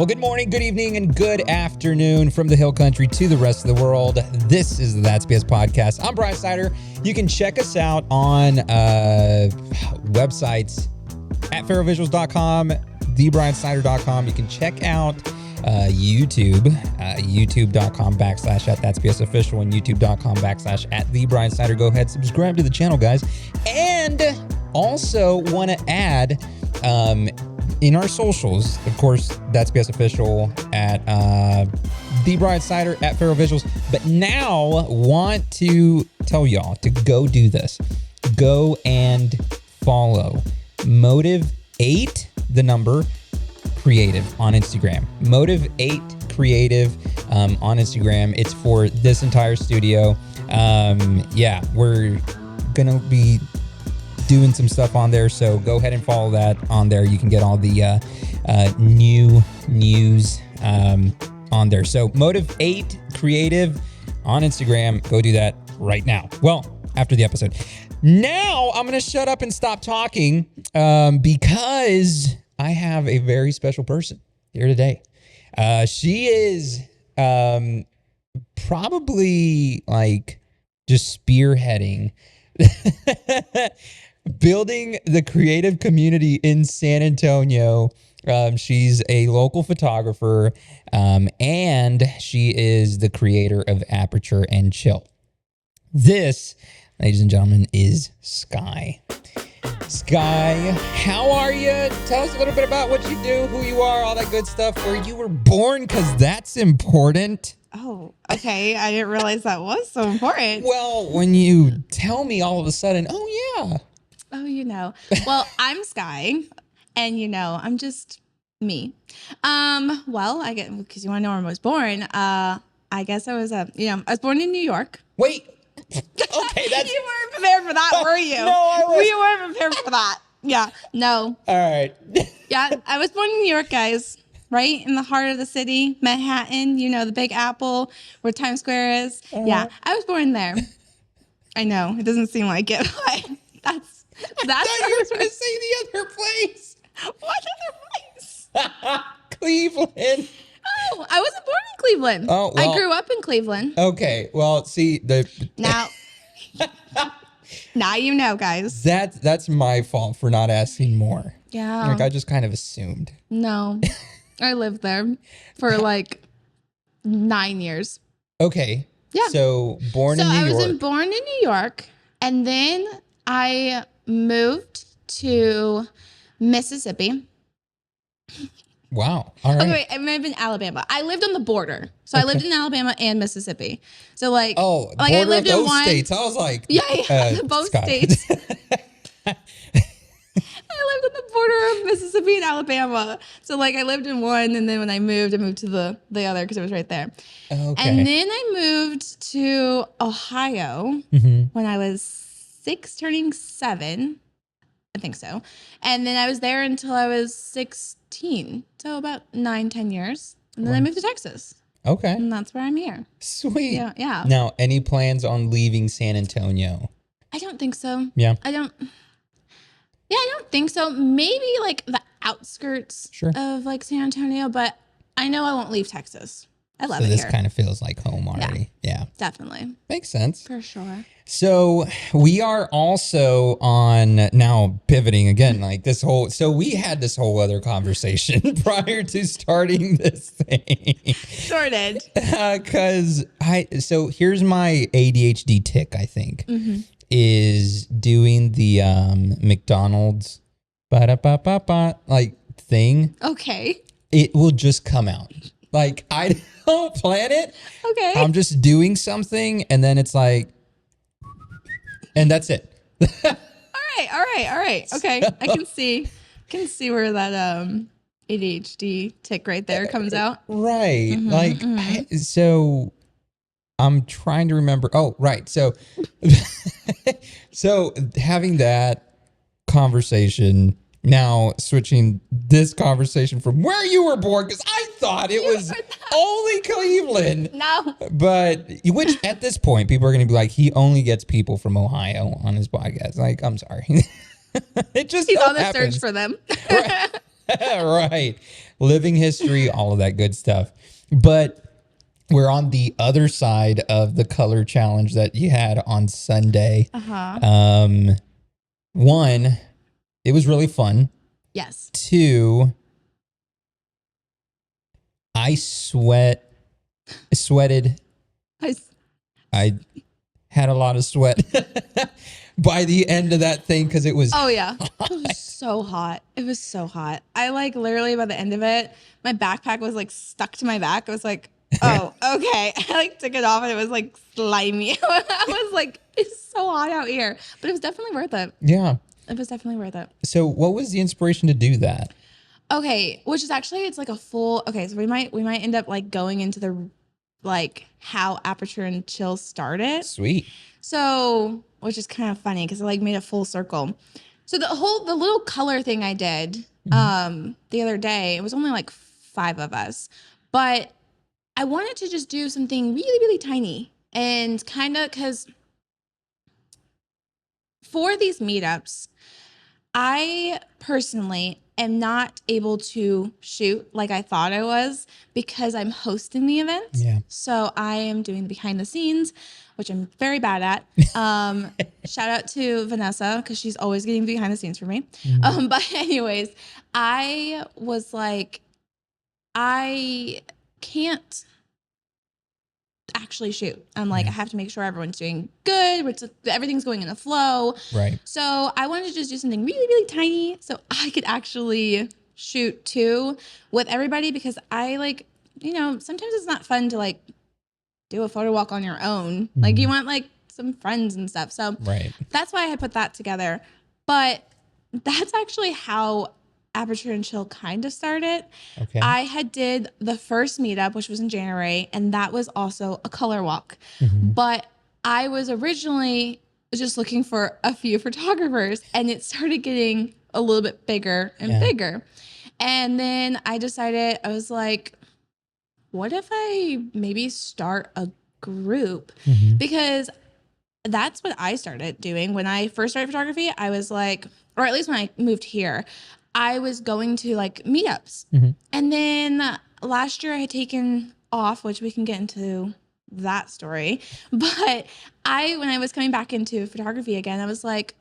Well, good morning, good evening, and good afternoon from the Hill Country to the rest of the world. This is the That's BS Podcast. I'm Brian Snyder. You can check us out on websites at ferrovisuals.com, thebriansnyder.com. You can check out YouTube, youtube.com/@that'sbsofficial and youtube.com/@thebriansnyder. Go ahead, subscribe to the channel, guys. And also want to add, in our socials, of course, That's BS Official at The Brian Snyder at ferrovisuals. But now want to tell y'all to go do this. Go and follow Motive 8, the number, Creative on Instagram. Motive 8 Creative on Instagram. It's for this entire studio. Yeah, we're gonna be doing some stuff on there, so go ahead and follow that on there. You can get all the new news on there. So Motive 8 Creative on Instagram. Go do that right now. Well, after the episode. Now I'm gonna shut up and stop talking because I have a very special person here today. She is probably like just spearheading building the creative community in San Antonio. She's a local photographer, and she is the creator of Aperture and Chill. This, ladies and gentlemen, is Sky. Sky, how are you? Tell us a little bit about what you do, who you are, all that good stuff, where you were born, because that's important. Oh, okay. I didn't realize that was so important. Well, when you tell me all of a sudden, oh, yeah. Oh, you know. Well, I'm Sky, and you know, I'm just me. Well, I get, because you want to know where I was born. I guess I was I was born in New York. Wait. Okay, that's... You weren't prepared for that, were you? No, I was. You weren't prepared for that. Yeah, no. All right. Yeah, I was born in New York, guys. Right in the heart of the city, Manhattan, you know, the Big Apple, where Times Square is. Yeah, I was born there. I know, it doesn't seem like it, but that's I thought you were going to say the other place. What other place? Cleveland. Oh, I wasn't born in Cleveland. Oh, well, I grew up in Cleveland. Okay, well, see, Now you know, guys. That's my fault for not asking more. Yeah. Like, I just kind of assumed. No, I lived there for like 9 years. Okay. Yeah. So, born in New York. So I was born in New York, and then I moved to Mississippi. Wow. All right. Okay, wait, it might have been Alabama. I lived on the border. So I lived in Alabama and Mississippi. So like, like I lived of in those one states. I was like, yeah, both Scott. states. I lived on the border of Mississippi and Alabama. So like I lived in one, and then when I moved to the other because it was right there. Okay. And then I moved to Ohio when I was 6, turning 7. I think so. And then I was there until I was 16. So about 9-10 years. And then I moved to Texas. Okay. And that's where I'm here. Sweet. Yeah. Now, any plans on leaving San Antonio? I don't think so. Yeah. I don't think so. Maybe like the outskirts of like San Antonio, but I know I won't leave Texas. I love it here. So this kind of feels like home already. Yeah. Definitely. Makes sense. For sure. So we are also on now pivoting again, like this whole, so we had this whole other conversation prior to starting this thing. Sure did. So here's my ADHD tick, I think, is doing the McDonald's like thing. Okay. It will just come out. Like, I don't plan it. Okay. I'm just doing something, and then it's like, and that's it. All right. Okay. I can see where that ADHD tick right there comes out. Right. So I'm trying to remember. Oh, right. So, so having that conversation, now switching this conversation from where you were born, because I thought it was only Cleveland. No. But, which at this point, people are going to be like, he only gets people from Ohio on his podcast. Like, I'm sorry. It just He's on the happens. search for them. Right. living history, all of that good stuff. But we're on the other side of the color challenge that you had on Sunday. One, it was really fun. Yes. Two, I sweated. I had a lot of sweat by the end of that thing because it was. Oh yeah, it was so hot. It was so hot. I like literally by the end of it, my backpack was like stuck to my back. I was like, oh, okay. I like took it off and it was like slimy. I was like, it's so hot out here, but it was definitely worth it. Yeah. It was definitely worth it. So what was the inspiration to do that? Okay, which is actually it's like a full. Okay, so we might end up like going into the like how Aperture and Chill started. Sweet. So, which is kind of funny because it like made a full circle. So the little color thing I did the other day, it was only like 5 of us, but I wanted to just do something really, really tiny and kind of because for these meetups, I personally am not able to shoot like I thought I was because I'm hosting the event. Yeah. So I am doing the behind the scenes, which I'm very bad at. Shout out to Vanessa because she's always getting behind the scenes for me. But anyways, I was like, I can't actually shoot. I'm like, I have to make sure everyone's doing good. Everything's going in the flow. Right. So I wanted to just do something really, really tiny so I could actually shoot too with everybody because I like, sometimes it's not fun to like do a photo walk on your own. Like you want like some friends and stuff. So that's why I put that together. But that's actually how Aperture and Chill kind of started. Okay. I had did the first meetup, which was in January, and that was also a color walk. But I was originally just looking for a few photographers, and it started getting a little bit bigger and bigger. And then I decided, I was like, what if I maybe start a group? Because that's what I started doing when I first started photography. I was like, or at least when I moved here, I was going to like meetups. And then last year I had taken off, which we can get into that story. But when I was coming back into photography again, I was like,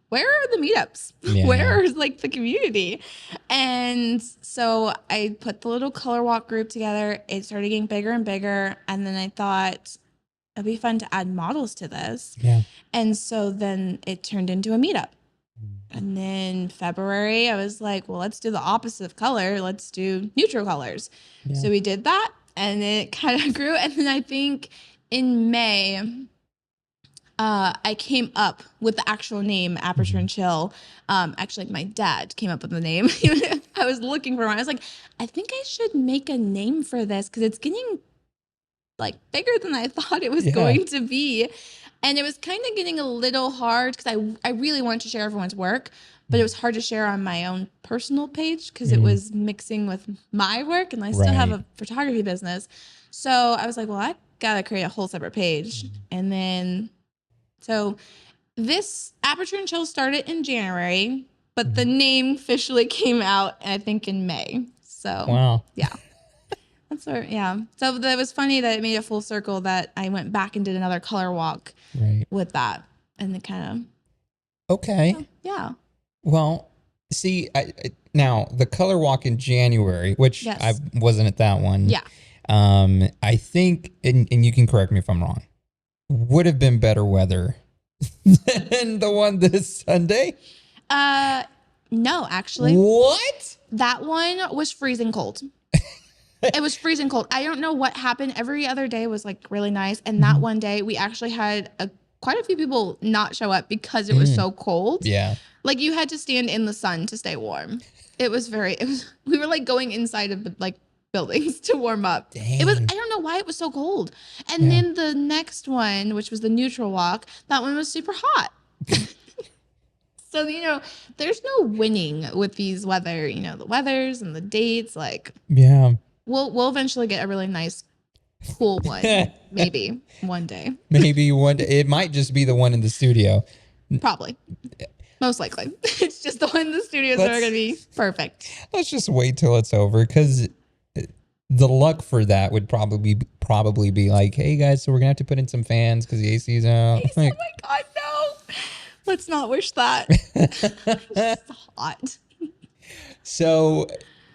where are the meetups? Where is like the community? And so I put the little color walk group together. It started getting bigger and bigger. And then I thought it'd be fun to add models to this. And so then it turned into a meetup. And then February, I was like, well, let's do the opposite of color. Let's do neutral colors. So we did that and it kind of grew. And then I think in May, I came up with the actual name Aperture and Chill. Actually, my dad came up with the name. I was looking for one. I was like, I think I should make a name for this because it's getting like bigger than I thought it was going to be. And it was kind of getting a little hard because I really wanted to share everyone's work, but it was hard to share on my own personal page because it was mixing with my work and I still have a photography business. So I was like, well, I got to create a whole separate page. And then, so this Aperture and Chill started in January, but the name officially came out, I think, in May. So, wow. Yeah. That's where, So it was funny that it made a full circle that I went back and did another color walk with that. And it kind of. Okay. Yeah. Well, see, now the color walk in January, which I wasn't at that one. Yeah. I think, and you can correct me if I'm wrong, would have been better weather than the one this Sunday. No, actually. What? That one was freezing cold. It was freezing cold. I don't know what happened. Every other day was like really nice. And that one day we actually had quite a few people not show up because it was so cold. Yeah. Like you had to stand in the sun to stay warm. We were like going inside of like buildings to warm up. Dang. I don't know why it was so cold. And then the next one, which was the neutral walk, that one was super hot. So, there's no winning with these weather, the weathers and the dates. Like, we'll eventually get a really nice, cool one. Maybe one day. Maybe one day. It might just be the one in the studio. Probably. Most likely. It's just the one in the studios that are going to be perfect. Let's just wait till it's over, because the luck for that would probably be like, hey guys, so we're gonna have to put in some fans because the AC's out. Oh my God, no. Let's not wish that. It's hot. So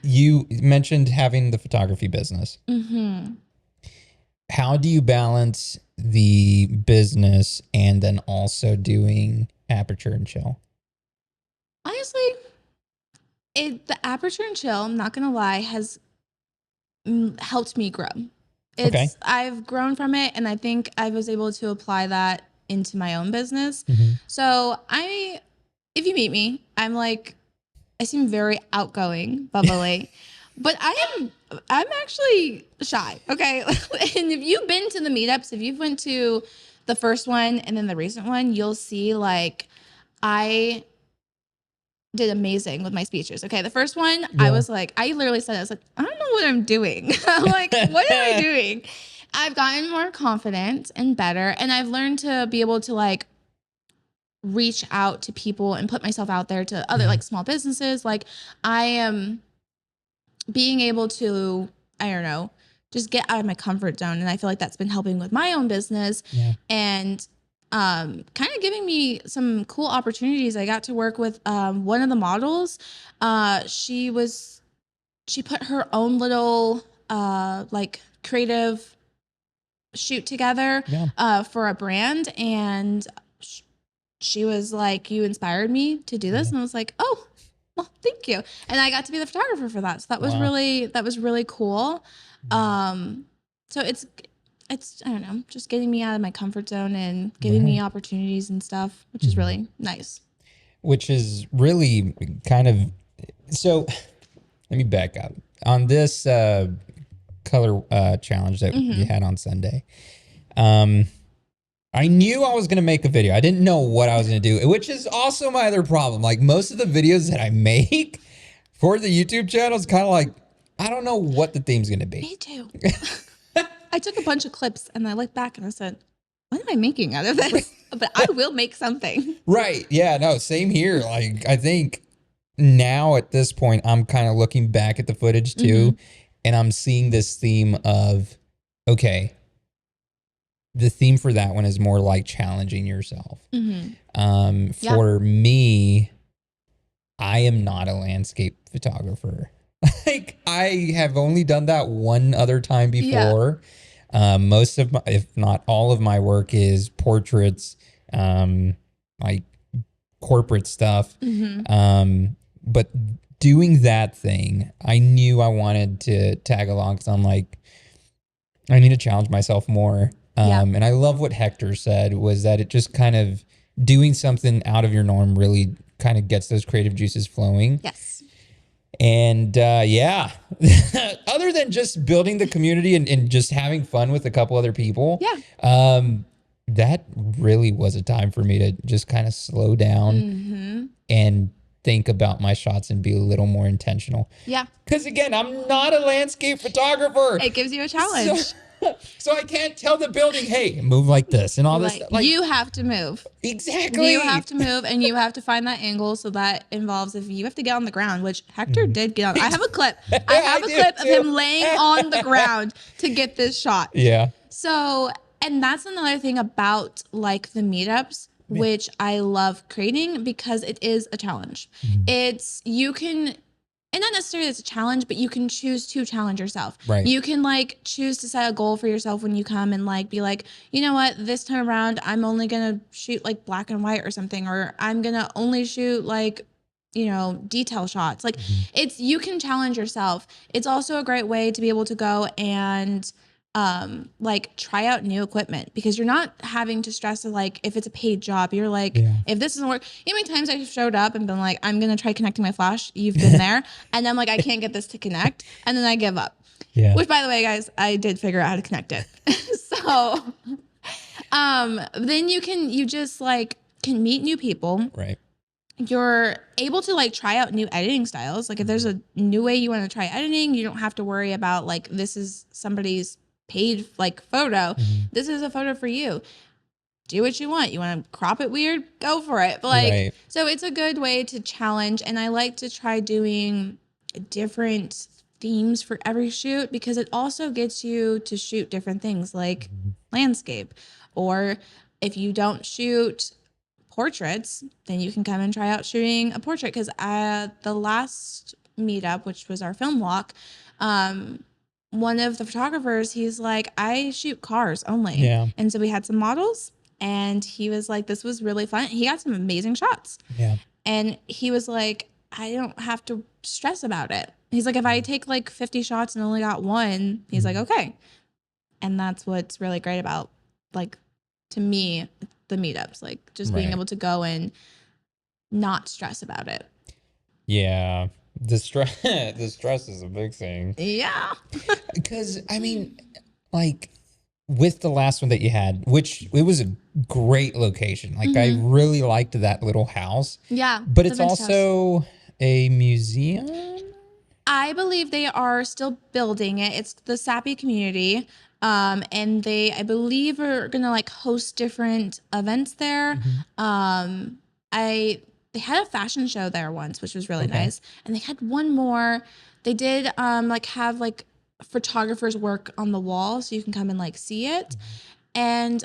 you mentioned having the photography business. Mm-hmm. How do you balance the business and then also doing Aperture and Chill? Honestly, the Aperture and Chill, I'm not going to lie, has helped me grow. Okay. I've grown from it, and I think I was able to apply that into my own business. Mm-hmm. So if you meet me, I seem very outgoing, bubbly, but I'm actually shy. Okay. And if you've been to the meetups, if you've went to the first one and then the recent one, you'll see like I did amazing with my speeches. Okay. The first one, Yeah. I literally said, I was like, I don't know what I'm doing. I'm like, what am I doing? I've gotten more confident and better. And I've learned to be able to like reach out to people and put myself out there to other like small businesses. Like I am being able to, I don't know, just get out of my comfort zone. And I feel like that's been helping with my own business. Yeah. And kind of giving me some cool opportunities. I got to work with one of the models. She put her own little like creative shoot together for a brand, and she was like, you inspired me to do this. And I was like, oh, well, thank you. And I got to be the photographer for that. So that was really cool. So it's, I don't know, just getting me out of my comfort zone and giving me opportunities and stuff, which is really nice. Which is really kind of, so let me back up. On this color challenge that you had on Sunday, I knew I was going to make a video. I didn't know what I was going to do, which is also my other problem. Like most of the videos that I make for the YouTube channel is kind of like, I don't know what the theme's going to be. Me too. I took a bunch of clips and I looked back and I said, what am I making out of this? But I will make something. Right. Yeah, no, same here. Like, I think now at this point, I'm kind of looking back at the footage too, and I'm seeing this theme of, okay, the theme for that one is more like challenging yourself. For me, I am not a landscape photographer. Like I have only done that one other time before. Most of my, if not all of my work is portraits, like corporate stuff. But doing that thing, I knew I wanted to tag along because I'm like, I need to challenge myself more. And I love what Hector said, was that it just kind of doing something out of your norm really kind of gets those creative juices flowing. Yes. And other than just building the community and just having fun with a couple other people, that really was a time for me to just kind of slow down and think about my shots and be a little more intentional. Yeah. Because again, I'm not a landscape photographer. It gives you a challenge. So I can't tell the building, hey, move like this and all this stuff. Like, you have to move. Exactly. You have to move and you have to find that angle. So that involves if you have to get on the ground, which Hector did get on. I have a clip. I have a clip of him laying on the ground to get this shot. Yeah. So, and that's another thing about like the meetups, which I love creating because it is a challenge. And not necessarily it's a challenge, but you can choose to challenge yourself. Right. You can like choose to set a goal for yourself when you come and like be like, you know what, this time around, I'm only going to shoot like black and white or something, or I'm going to only shoot like, you know, detail shots. Like you can challenge yourself. It's also a great way to be able to go and like try out new equipment, because you're not having to stress like if it's a paid job, you're like, if this doesn't work, you know how many times I've showed up and been like, I'm gonna try connecting my flash, you've been there, and I'm like, I can't get this to connect, and then I give up. Which by the way, guys, I did figure out how to connect it. So then you just like can meet new people. Right. You're able to like try out new editing styles. Like if there's a new way you want to try editing, you don't have to worry about like this is somebody's paid like photo. This is a photo for you. do what you want. You want to crop it weird, go for it. But like, Right. so it's a good way to challenge. And I like to try doing different themes for every shoot because it also gets you to shoot different things like landscape. Or if you don't shoot portraits, then you can come and try out shooting a portrait. Because the last meetup, which was our film walk, one of the photographers, he's like, I shoot cars only. Yeah. And so we had some models and he was like, this was really fun. He got some amazing shots. Yeah. And he was like, I don't have to stress about it. He's like, if I take like 50 shots and only got one, he's like, okay. And that's what's really great about, like, to me, the meetups, like just being Right. able to go and not stress about it. Yeah. The stress is a big thing. Yeah. Because I mean, like with the last one that you had, which it was a great location. Like I really liked that little house. Yeah. But the it's vintage house. also a museum. I believe they are still building it. It's the Sappy community. And they, I believe, are gonna like host different events there. They had a fashion show there once, which was really nice. And they had one more. They did like have like photographers work on the wall so you can come and like see it. And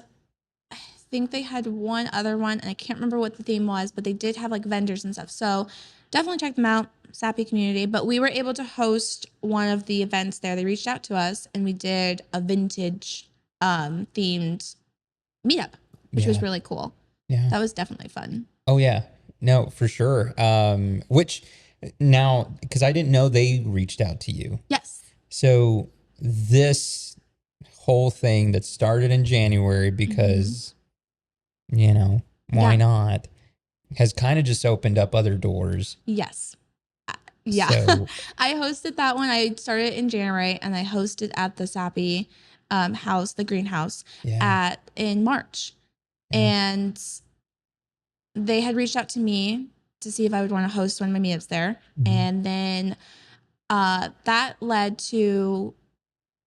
I think they had one other one, and I can't remember what the theme was, but they did have like vendors and stuff. So definitely check them out, Sappy community. But we were able to host one of the events there. They reached out to us and we did a vintage themed meetup, which was really cool. Yeah. That was definitely fun. Oh yeah. No, for sure. Which now, because I didn't know they reached out to you. Yes. So this whole thing that started in January because, you know, why not, has kind of just opened up other doors. Yes. Yeah. So, I hosted that one. I started in January and I hosted at the Sappy house, the greenhouse, in March. And they had reached out to me to see if I would want to host one of my meetups there. And then that led to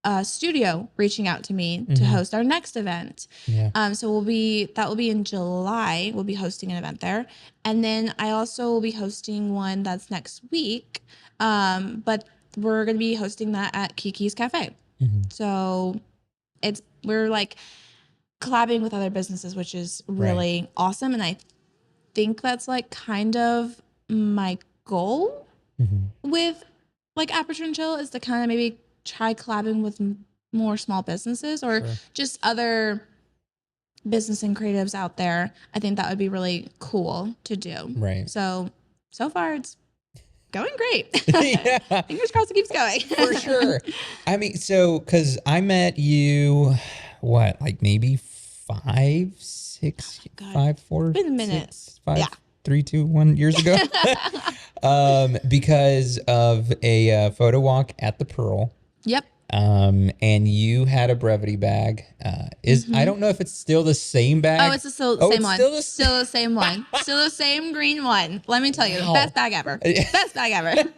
a studio reaching out to me to host our next event. So that will be in July. We'll be hosting an event there. And then I also will be hosting one that's next week. But we're going to be hosting that at Kiki's Cafe. So we're like collabing with other businesses, which is really awesome. And I think that's like kind of my goal with like Aperture and Chill, is to kind of maybe try collabing with more small businesses or just other business and creatives out there. I think that would be really cool to do. right. So far it's going great. Yeah, Fingers crossed it keeps going. for sure. I mean, so, because I met you, what, like maybe 5, 6, God. 5, 4, It's been a minute. 6, 5, Yeah. 3, 2, 1 years ago. Because of a photo walk at the Pearl. Yep. And you had a brevity bag. I don't know if it's still the same bag. Oh, it's the same it's one. still Still the same one. Still the same green one. Let me tell you, Wow. best bag ever. Best bag ever.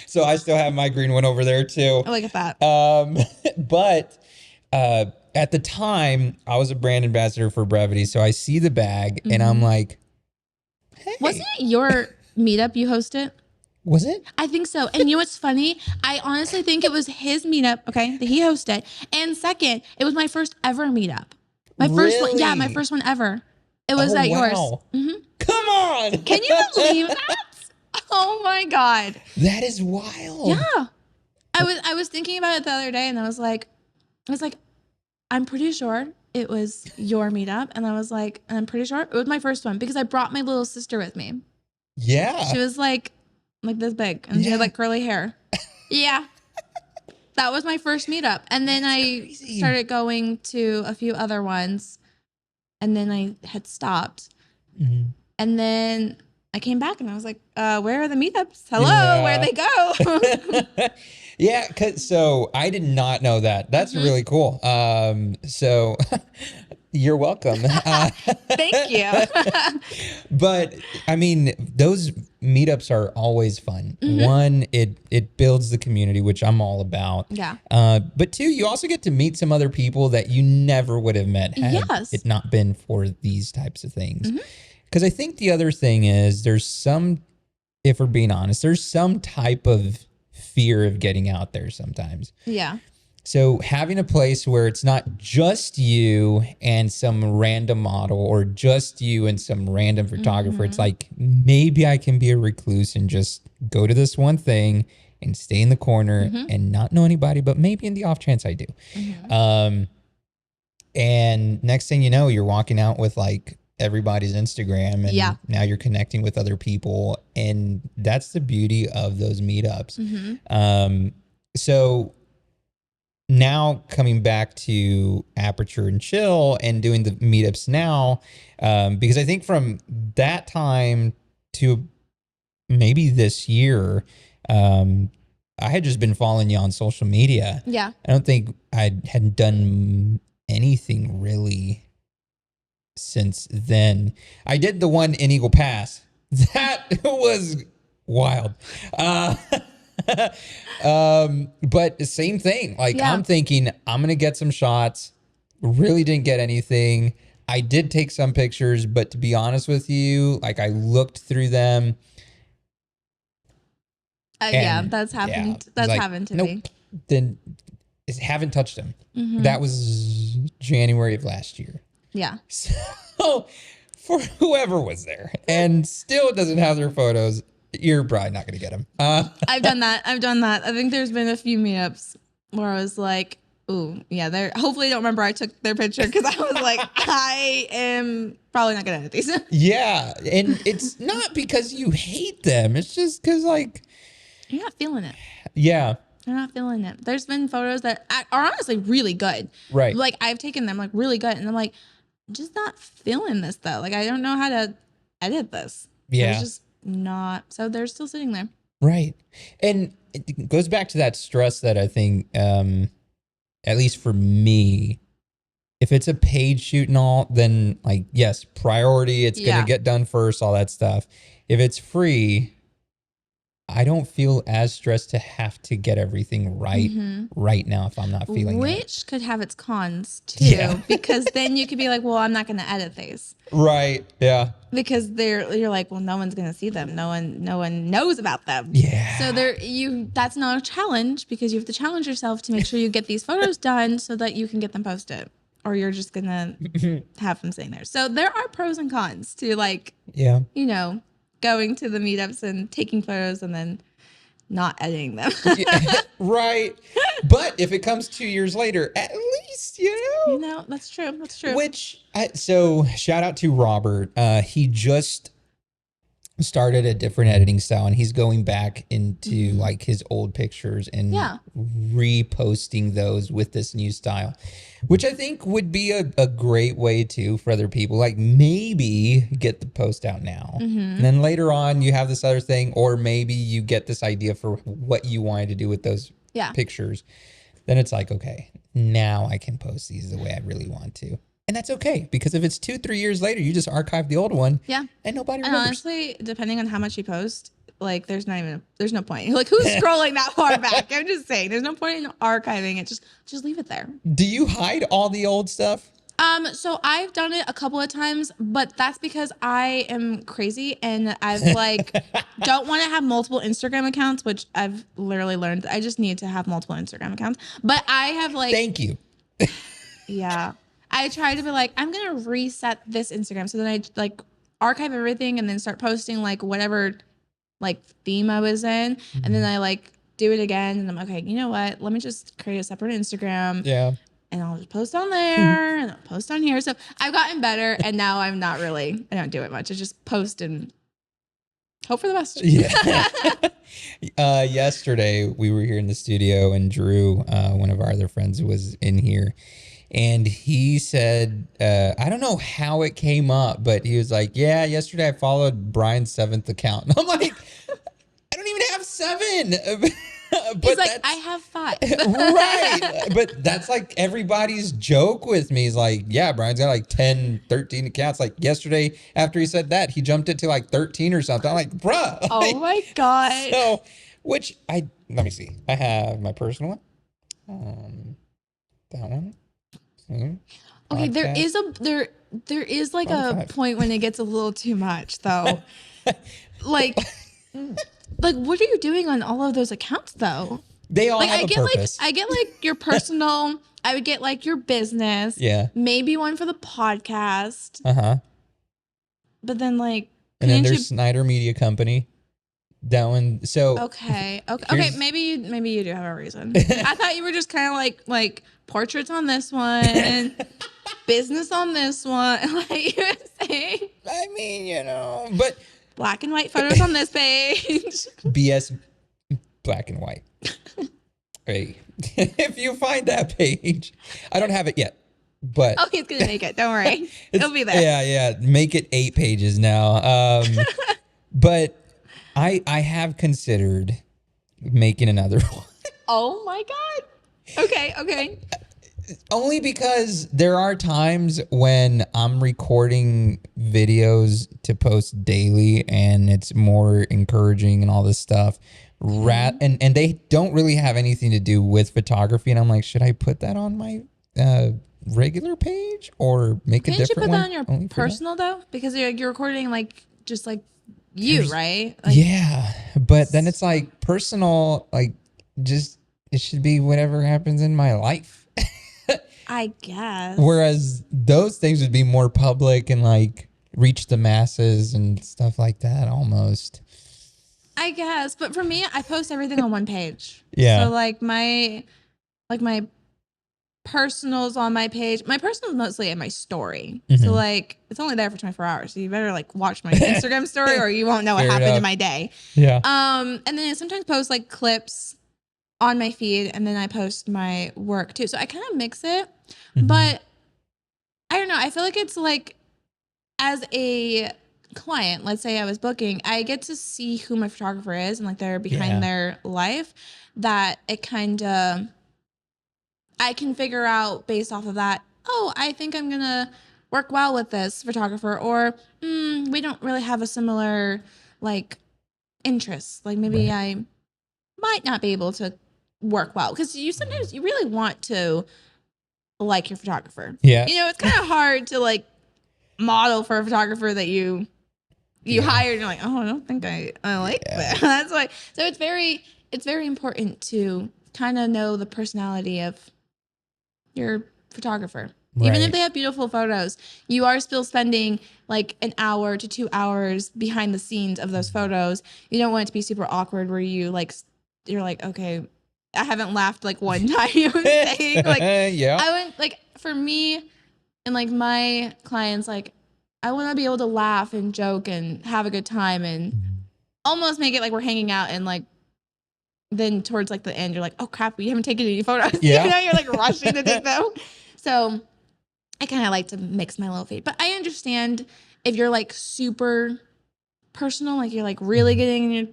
So I still have my green one over there too. Look at that. But at the time, I was a brand ambassador for Brevity, so I see the bag and I'm like, hey. Wasn't it your meetup you hosted? Was it? I think so. And you know what's funny? I honestly think it was his meetup, okay, that he hosted. And second, it was my first ever meetup. My first one. Yeah, my Really? first one ever. It was Oh, at wow. yours. Come on. Can you believe that? Oh my God. That is wild. Yeah. I was thinking about it the other day and I was like, I'm pretty sure it was your meetup. And I was like, I'm pretty sure it was my first one because I brought my little sister with me. Yeah. She was like this big and she had like curly hair. Yeah. That was my first meetup. And then I started going to a few other ones and then I had stopped. And then I came back and I was like, where are the meetups? Hello, Yeah. where'd they go? Yeah, so I did not know that. That's really cool. So you're welcome. Thank you. But I mean, those meetups are always fun. One, it builds the community, which I'm all about. Yeah. But two, you also get to meet some other people that you never would have met had Yes. it not been for these types of things. Because I think the other thing is there's some, if we're being honest, there's some type of fear of getting out there sometimes. Yeah. So having a place where it's not just you and some random model or just you and some random photographer, it's like, maybe I can be a recluse and just go to this one thing and stay in the corner and not know anybody, but maybe in the off chance I do. And next thing you know, you're walking out with like everybody's Instagram and now you're connecting with other people. And that's the beauty of those meetups. So now coming back to Aperture and Chill and doing the meetups now, because I think from that time to maybe this year, I had just been following you on social media. Yeah. I don't think I hadn't done anything really since then. I did the one in Eagle Pass. That was wild. But the same thing. Like I'm thinking I'm going to get some shots. Really didn't get anything. I did take some pictures, but to be honest with you, like I looked through them. That's happened. Yeah, that's like, happened to nope, me. Then haven't touched them. That was January of last year. Yeah. So for whoever was there and still doesn't have their photos, you're probably not going to get them. I've done that. I think there's been a few meetups where I was like, ooh, yeah, they're hopefully don't remember I took their picture because I was like, I am probably not going to edit these. Yeah. And it's not because you hate them. It's just because like, you're not feeling it. Yeah. You're not feeling it. There's been photos that are honestly really good. Right. Like I've taken them like really good. And I'm like, I'm just not feeling this though. Like I don't know how to edit this. Yeah. It's just not. So they're still sitting there. Right. And it goes back to that stress that I think, at least for me, if it's a paid shoot and all, then like, yes, priority, it's going to get done first, all that stuff. If it's free, I don't feel as stressed to have to get everything right now if I'm not feeling Which could have its cons too, because then you could be like, well, I'm not going to edit these. Right. Yeah. Because you're like, well, no one's going to see them. No one knows about them. Yeah. So that's not a challenge because you have to challenge yourself to make sure you get these photos done so that you can get them posted, or you're just going to have them sitting there. So there are pros and cons to like, going to the meetups and taking photos and then not editing them. Right. But if it comes 2 years later, at least, that's true. That's true. So shout out to Robert. He just started a different editing style and he's going back into like his old pictures and reposting those with this new style, which I think would be a great way too for other people. Like maybe get the post out now and then later on you have this other thing, or maybe you get this idea for what you wanted to do with those pictures. Then it's like, okay, now I can post these the way I really want to. And that's okay, because if it's 2-3 years later, you just archive the old one. Yeah. And nobody remembers. And honestly, depending on how much you post, like there's no point. Like who's scrolling that far back? I'm just saying, there's no point in archiving it. Just leave it there. Do you hide all the old stuff? So I've done it a couple of times, but that's because I am crazy and I've like don't want to have multiple Instagram accounts, which I've literally learned. I just need to have multiple Instagram accounts. But I have like Thank you. Yeah. I try to be like, I'm going to reset this Instagram. So then I like archive everything and then start posting like whatever like theme I was in. And then I like do it again. And I'm like, okay, you know what? Let me just create a separate Instagram. Yeah. And I'll just post on there and I'll post on here. So I've gotten better. And now I don't do it much. I just post and hope for the best. Yeah. Yesterday we were here in the studio and Drew, one of our other friends, was in here. And he said, I don't know how it came up, but he was like, yeah, yesterday I followed Brian's 7th account. And I'm like, I don't even have 7. But He's like, I have 5. right. But that's like everybody's joke with me is like, yeah, Brian's got like 10, 13 accounts. Like yesterday after he said that, he jumped it to like 13 or something. I'm like, bruh. Oh my God. So, let me see. I have my personal one. That one. Okay, Podcast. there is like a 5. point when it gets a little too much though. like what are you doing on all of those accounts though? They all Like have I a get purpose. like your personal, I would get like your business. Yeah. Maybe one for the podcast. Uh-huh. But then like And then couldn't there's Snyder Media Company. That one. So Okay. here's- Maybe you do have a reason. I thought you were just kind of like portraits on this one, business on this one. Like you were saying, I mean, but black and white photos on this page. BS black and white. Hey, if you find that page, I don't have it yet, but Oh, he's gonna make it. Don't worry, it'll be there. Yeah. Make it 8 pages now. But I have considered making another one. Oh my God. Okay. Only because there are times when I'm recording videos to post daily and it's more encouraging and all this stuff. And they don't really have anything to do with photography. And I'm like, should I put that on my regular page or make a Can't you different put one? that on your only for that? personal though? Because you're recording like just like you, right? Like, Yeah. But then it's like personal, like just it should be whatever happens in my life. I guess. Whereas those things would be more public and like reach the masses and stuff like that almost. I guess, but for me, I post everything on one page. Yeah. So like my personals on my page. My personals mostly in my story. So like it's only there for 24 hours. So you better like watch my Instagram story or you won't know what Fair happened enough. in my day. Yeah. And then I sometimes post like clips on my feed and then I post my work too. So I kind of mix it. But I don't know. I feel like it's like as a client, let's say I was booking, I get to see who my photographer is and like they're behind their life, that it kind of, I can figure out based off of that, oh, I think I'm going to work well with this photographer, or we don't really have a similar like interests. Like maybe I might not be able to work well because sometimes you really want to like your photographer. Yeah. It's kind of hard to like model for a photographer that you hired and you're like, oh, I don't think I like that. That's why. So it's very important to kind of know the personality of your photographer. Even if they have beautiful photos, you are still spending like an hour to 2 hours behind the scenes of those photos. You don't want it to be super awkward where you're like, okay, I haven't laughed like one time. You know what I'm saying? Like, I went like for me and like my clients, like I want to be able to laugh and joke and have a good time and almost make it like we're hanging out and like then towards like the end you're like, oh crap, we haven't taken any photos. Yeah. You're like rushing to take them. So I kind of like to mix my little feed, but I understand if you're like super personal, like you're like really getting in your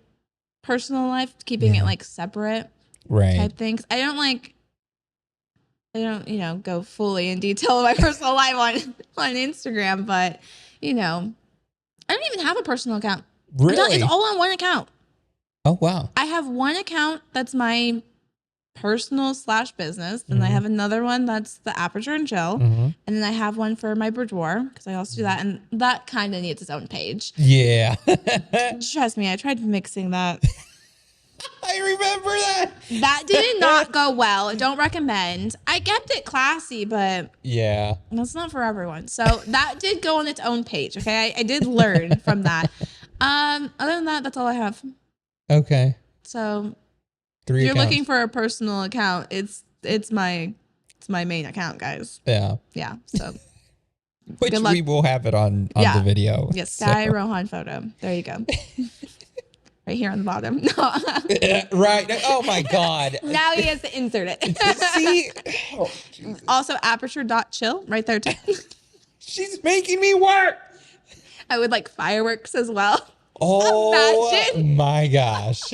personal life, keeping it like separate type things. I don't go fully in detail of my personal life on Instagram, but I don't even have a personal account. Really? It's all on one account. Oh, wow. I have one account that's my personal / business. Then I have another one that's the Aperture and Chill. And then I have one for my boudoir because I also do that. And that kind of needs its own page. Yeah. Trust me, I tried mixing that. I remember that. That did not go well. Don't recommend. I kept it classy, but Yeah. that's not for everyone. So that did go on its own page. Okay. I did learn from that. Other than that, that's all I have. Okay. So 3 you're accounts. looking for a personal account. It's my main account, guys. Yeah. Yeah. So Which Good luck. we will have it on the video. yes, Sky Rohan photo. There you go. Right here on the bottom. Right. Oh my God. Now he has to insert it. See? Oh, Jesus. Also aperture.chill right there too. She's making me work. I would like fireworks as well. Oh Imagine. my gosh.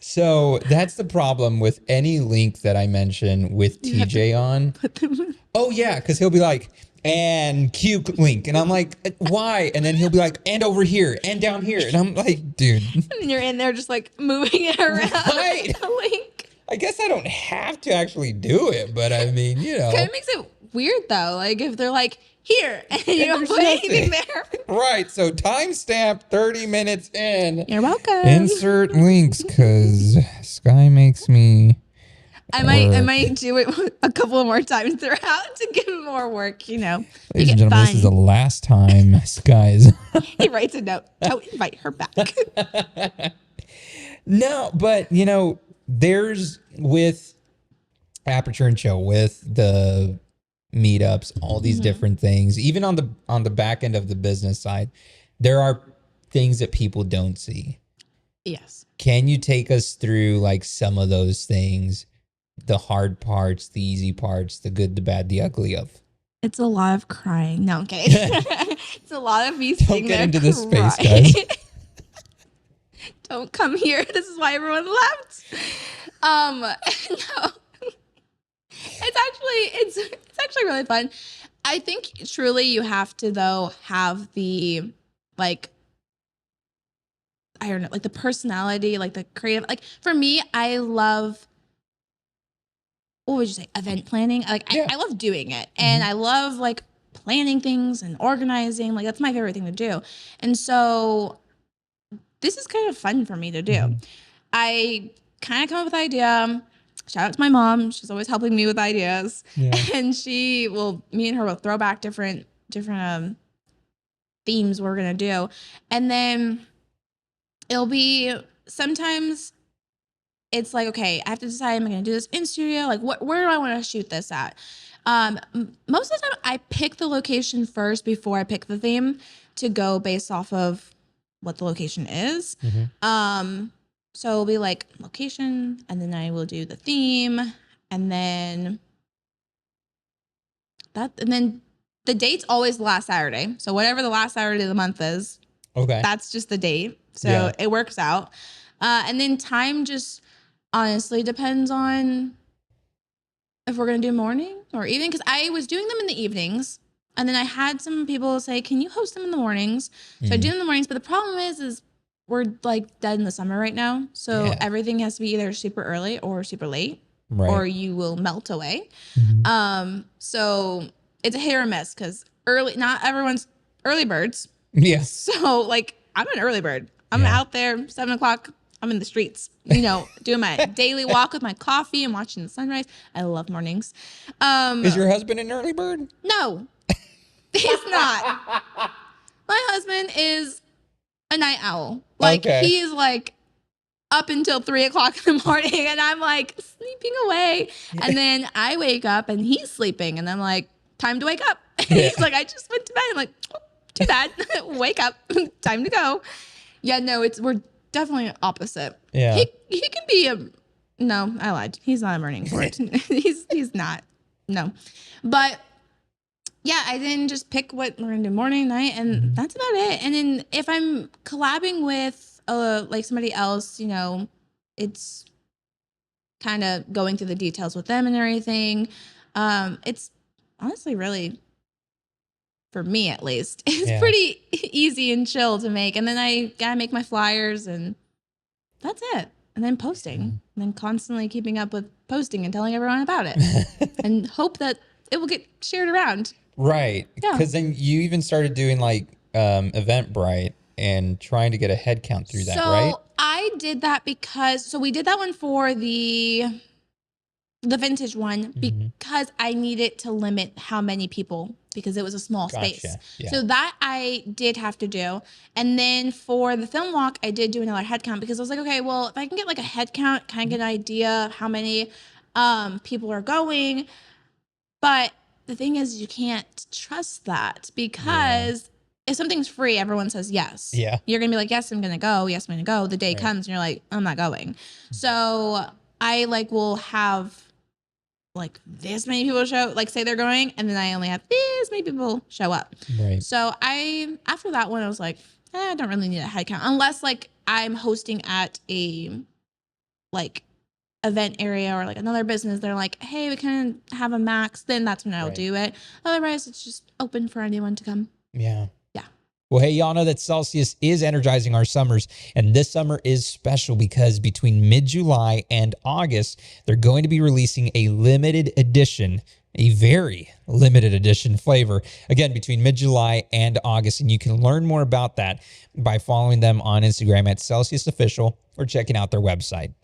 So that's the problem with any link that I mention with TJ on. Put them. Oh yeah, because he'll be like, and cue link, and I'm like, why? And then he'll be like, and over here, and down here, and I'm like, dude. And you're in there just like moving it around. Right. The link. I guess I don't have to actually do it, but I mean, you know. Kind of makes it weird though. Like if they're like here and you don't there's put anything there. Right. So timestamp 30 minutes in. You're welcome. Insert links because Sky makes me. I might do it a couple of more times throughout to give him more work, you know. Ladies and gentlemen, this is the last time Sky's. He writes a note. Don't invite her back. No, but you know, there's with Aperture and Chill, with the meetups, all these different things, even on the back end of the business side, there are things that people don't see. Yes. Can you take us through like some of those things, the hard parts, the easy parts, the good, the bad, the ugly of? It's a lot of crying. No, I'm kidding. It's a lot of me sitting there. Don't get into this space, crying. guys. Don't come here. This is why everyone left. No. It's actually really fun. I think truly you have to though have the like I don't know, like the personality, like the creative. Like for me, I love what would you say, event planning. Like Yeah. I love doing it, and I love like planning things and organizing. Like that's my favorite thing to do. And so this is kind of fun for me to do. I kind of come up with an idea. Shout out to my mom. She's always helping me with ideas. Yeah. And me and her will throw back different themes we're going to do. And then it'll be, sometimes it's like, okay, I have to decide, am I going to do this in studio? Like where do I want to shoot this at? Most of the time I pick the location first before I pick the theme to go based off of what the location is. So it'll be like location, and then I will do the theme, and then the date's always the last Saturday. So whatever the last Saturday of the month is, Okay. that's just the date. So it works out. And then time just honestly depends on if we're gonna do morning or evening. Because I was doing them in the evenings, and then I had some people say, "Can you host them in the mornings?" So I do them in the mornings. But the problem is we're like dead in the summer right now. So everything has to be either super early or super late, or you will melt away. So it's a hit or miss because not everyone's early birds. Yeah. So like I'm an early bird. I'm out there 7:00. I'm in the streets, you know, doing my daily walk with my coffee and watching the sunrise. I love mornings. Is your husband an early bird? No, he's not. My husband is a night owl. Like he is like up until 3:00 in the morning, and I'm like sleeping away. And then I wake up and he's sleeping, and I'm like, time to wake up. And he's like, I just went to bed. I'm like, oh, too bad. Wake up. Time to go. Yeah, no, we're definitely opposite. Yeah. He can be no, I lied. He's not a morning bird. he's not. No. But yeah, I then just pick what we're gonna do morning, night, and that's about it. And then if I'm collabing with like somebody else, you know, it's kind of going through the details with them and everything. It's honestly really, for me at least, it's pretty easy and chill to make. And then I gotta make my flyers, and that's it. And then posting, and then constantly keeping up with posting and telling everyone about it, and hope that it will get shared around. Right. Because then you even started doing like Eventbrite and trying to get a head count through that, right? So I did that because, we did that one for the vintage one because I needed to limit how many people, because it was a small space. Yeah. So that I did have to do. And then for the film walk, I did do another head count because I was like, okay, well, if I can get like a head count, kind of get an idea of how many people are going. But the thing is, you can't trust that because if something's free, everyone says yes. Yeah. You're going to be like, yes, I'm going to go. Yes, I'm going to go. The day comes and you're like, I'm not going. So I like will have like this many people show, like say they're going, and then I only have this many people show up. Right. So after that one, I was like, I don't really need a head count unless like I'm hosting at a like event area or like another business, they're like, hey, we can have a max, then that's when I'll do it. Otherwise, it's just open for anyone to come. Yeah. Yeah. Well, hey, y'all know that Celsius is energizing our summers, and this summer is special because between mid-July and August, they're going to be releasing a limited edition, a very limited edition flavor, again, between mid-July and August, and you can learn more about that by following them on Instagram at Celsius Official or checking out their website.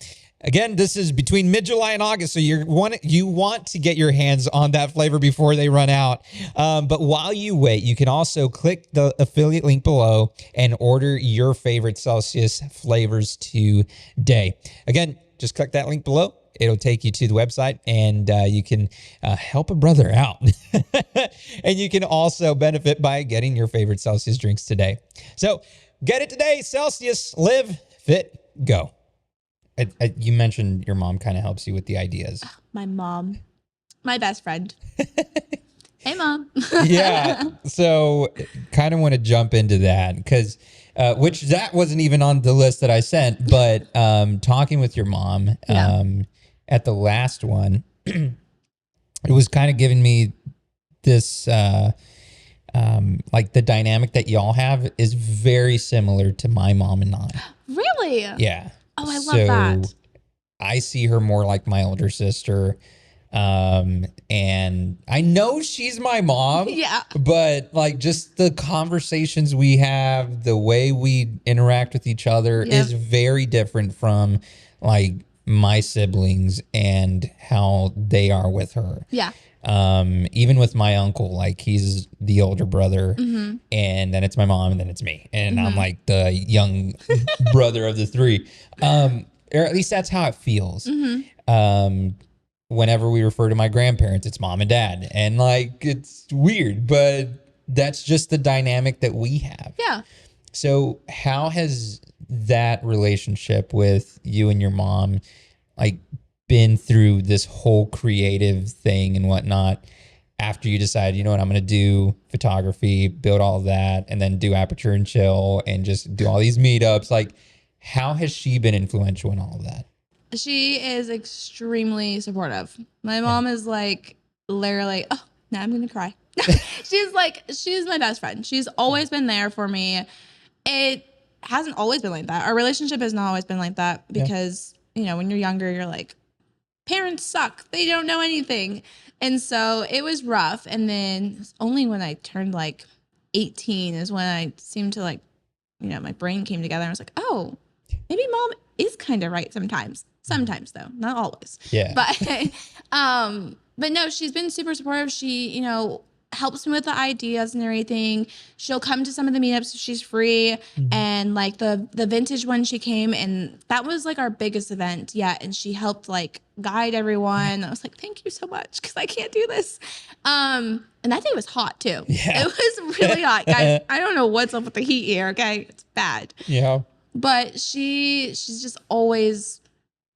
Again, this is between mid-July and August, so you want to get your hands on that flavor before they run out. But while you wait, you can also click the affiliate link below and order your favorite Celsius flavors today. Again, just click that link below. It'll take you to the website, and you can help a brother out. And you can also benefit by getting your favorite Celsius drinks today. So get it today, Celsius. Live, fit, go. You mentioned your mom kind of helps you with the ideas. My mom, my best friend. Hey, Mom. Yeah. So kind of want to jump into that because, which that wasn't even on the list that I sent, but talking with your mom at the last one, it was kind of giving me this, like the dynamic that y'all have is very similar to my mom and I. Really? Yeah. Oh, I love that. I see her more like my older sister. And I know she's my mom. Yeah. But like just the conversations we have, the way we interact with each other is very different from like my siblings and how they are with her. Yeah. Even with my uncle, like he's the older brother, and then it's my mom, and then it's me, and I'm like the young brother of the three. Or at least that's how it feels. Whenever we refer to my grandparents, it's mom and dad, and like it's weird, but that's just the dynamic that we have. Yeah. So how has that relationship with you and your mom, like, been through this whole creative thing and whatnot after you decided, you know what, I'm going to do photography, build all of that, and then do Aperture and Chill and just do all these meetups? Like, how has she been influential in all of that? She is extremely supportive. My mom is like literally, oh, now I'm going to cry. She's my best friend. She's always been there for me. It hasn't always been like that. Our relationship has not always been like that because, you know, when you're younger, you're like, parents suck. They don't know anything. And so it was rough. And then only when I turned like 18 is when I seemed to like, you know, my brain came together. And I was like, oh, maybe mom is kind of right sometimes. Sometimes though, not always. Yeah. But no, she's been super supportive. She, you know, helps me with the ideas and everything. She'll come to some of the meetups if she's free. And like the vintage one, she came, and that was like our biggest event yet. And she helped like guide everyone. I was like, thank you so much, because I can't do this. And that day was hot too. Yeah. It was really hot, guys. I don't know what's up with the heat here. Okay, it's bad. Yeah. But she's just always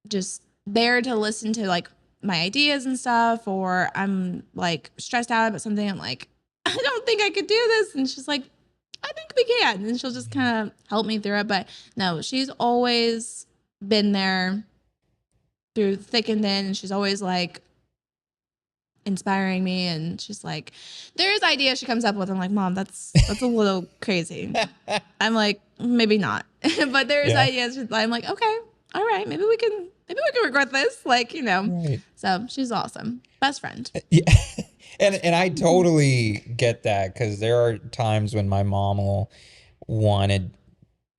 just there to listen to like my ideas and stuff, or I'm like stressed out about something. I'm like, I don't think I could do this. And she's like, I think we can. And she'll just kind of help me through it. But no, she's always been there through thick and thin. And she's always like inspiring me. And she's like, there's ideas she comes up with. I'm like, Mom, that's a little crazy. I'm like, maybe not. But there's ideas. I'm like, okay, all right, maybe we can record this, like, you know. Right. So she's awesome. Best friend. Yeah. And I totally get that, because there are times when my mom will want to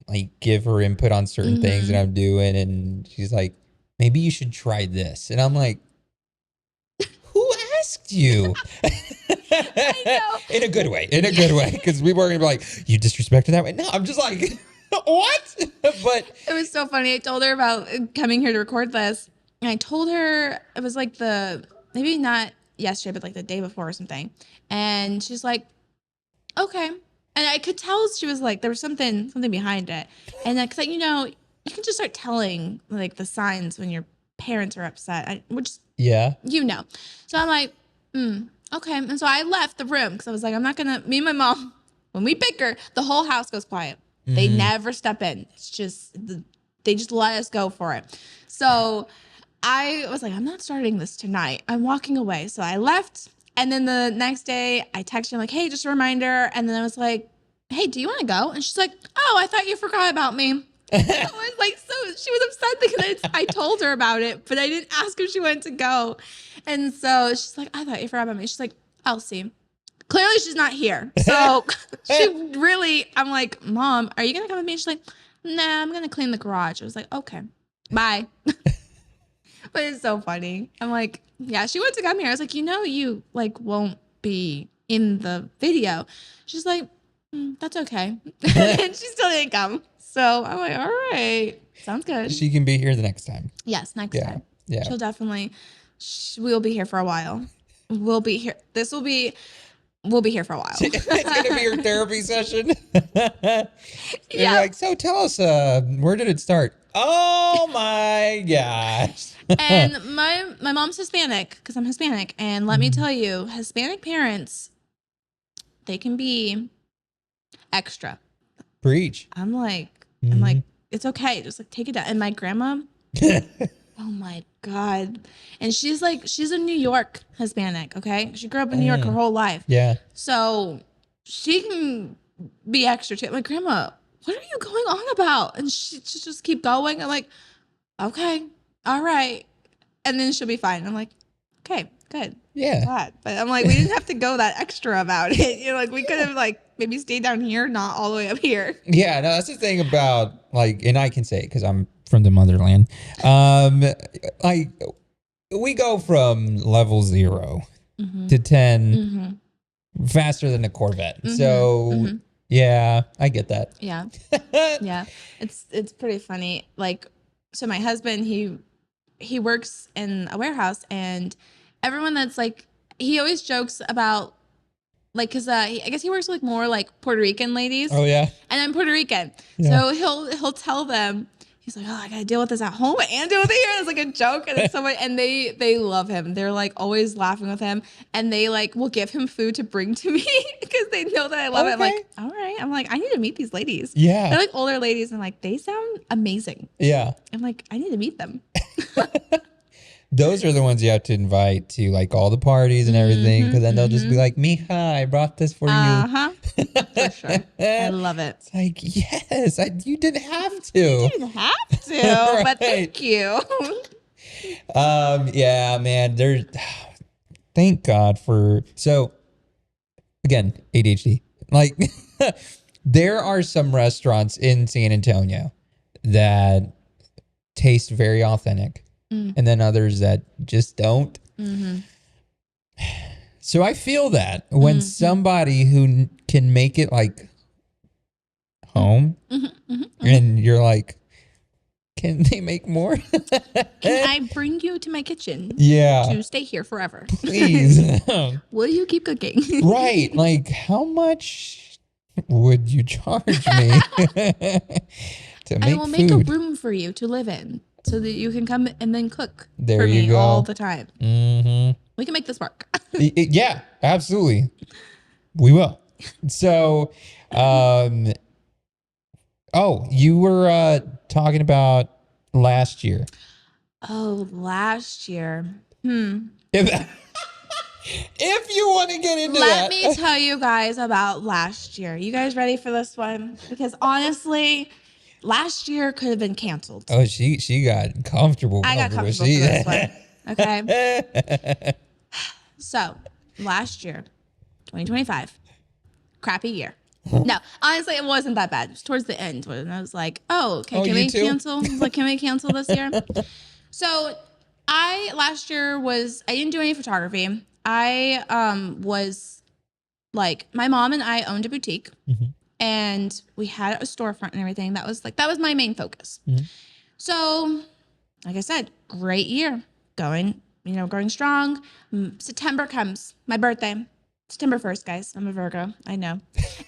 like give her input on certain things that I'm doing, and she's like, maybe you should try this. And I'm like, who asked you? I know. In a good way, because we were going to be like, you disrespected that way. No, I'm just like, what? But it was so funny. I told her about coming here to record this, and I told her it was like maybe not yesterday, but like the day before or something. And she's like, okay. And I could tell she was like, there was something behind it. And like, you know, you can just start telling like the signs when your parents are upset, which, you know. So I'm like, okay. And so I left the room because I was like, me and my mom, when we bicker, the whole house goes quiet. They never step in. It's just the They just let us go for it. So I was like, I'm not starting this tonight. I'm walking away. So I left. And then the next day I texted her like, hey, just a reminder. And then I was like, hey, do you want to go? And she's like, oh, I thought you forgot about me. I was like, so she was upset because I told her about it, but I didn't ask if she wanted to go. And so she's like, I thought you forgot about me. She's like, I'll see. Clearly she's not here. So I'm like, Mom, are you going to come with me? She's like, nah, I'm going to clean the garage. I was like, okay, bye. But it's so funny. I'm like, yeah, she wanted to come here. I was like, you like won't be in the video. She's like, that's okay. And she still didn't come. So I'm like, all right, sounds good. She can be here the next time. Yes, next time. Yeah. She'll definitely, we'll be here for a while. We'll be here. We'll be here for a while. It's going to be your therapy session. Yeah. Like, so tell us, where did it start? Oh my gosh. And my mom's Hispanic because I'm Hispanic. And let me tell you, Hispanic parents, they can be extra. Preach. I'm like, it's okay. Just like take it down. And my grandma, oh my God. And she's a New York Hispanic. Okay. She grew up in New York her whole life. Yeah. So she can be extra too. I'm like, Grandma, what are you going on about? And she just keep going. I'm like, okay, all right. And then she'll be fine. I'm like, okay, good. Yeah. Glad. But I'm like, we didn't have to go that extra about it. Like we could have like maybe stayed down here, not all the way up here. Yeah, no, that's the thing about like, and I can say because I'm from the motherland. Like we go from level 0 to 10 faster than a Corvette. So yeah, I get that. Yeah. Yeah. It's pretty funny. Like, so my husband, he works in a warehouse, and everyone that's like, he always jokes about like, cause I guess he works with like more like Puerto Rican ladies. Oh yeah. And I'm Puerto Rican. Yeah. So he'll tell them, he's like, oh, I gotta deal with this at home and deal with it here. It's like a joke, and it's so much, and they love him. They're like always laughing with him, and they like will give him food to bring to me because they know that I love it. I'm like, all right. I'm like, I need to meet these ladies. Yeah. They're like older ladies, and like they sound amazing. Yeah. I'm like, I need to meet them. Those are the ones you have to invite to like all the parties and everything, because then they'll just be like, "Mija, I brought this for you." For sure. I love it. It's like, yes, you didn't have to. You didn't have to, but thank you. Yeah, man. Thank God for. So, again, ADHD. Like, there are some restaurants in San Antonio that taste very authentic, and then others that just don't. So I feel that when somebody who can make it like home, and you're like, can they make more? Can I bring you to my kitchen? Yeah. To stay here forever. Please. Will you keep cooking? Right. Like, how much would you charge me to make I will food? make a room for you to live in so that you can come and then cook There for you me go. all the time. Mm-hmm. We can make this work. Yeah, absolutely. We will. So, you were talking about last year. Oh, last year. If you want to get into Let that. me tell you guys about last year. You guys ready for this one? Because honestly, last year could have been canceled. Oh, she got comfortable. I got comfortable for this one. Okay. So, last year, 2025, crappy year. No, honestly, it wasn't that bad. It was towards the end when I was like, oh, okay, can we cancel? I was like, can we cancel this year? So, last year I didn't do any photography. I was like, my mom and I owned a boutique, and we had a storefront and everything. That was my main focus. So, like I said, great year, going strong. September comes, my birthday, September 1st, guys. I'm a Virgo, I know.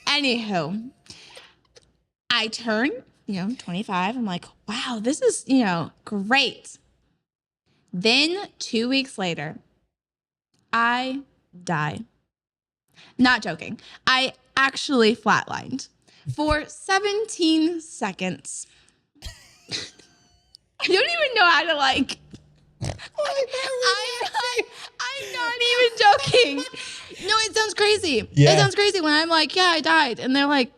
Anywho, I turn, 25. I'm like, wow, this is, great. Then 2 weeks later, I die. Not joking. I actually flatlined for 17 seconds. don't even know how to like. I'm not even joking. No, it sounds crazy. Yeah. It sounds crazy when I'm like, yeah, I died. And they're like,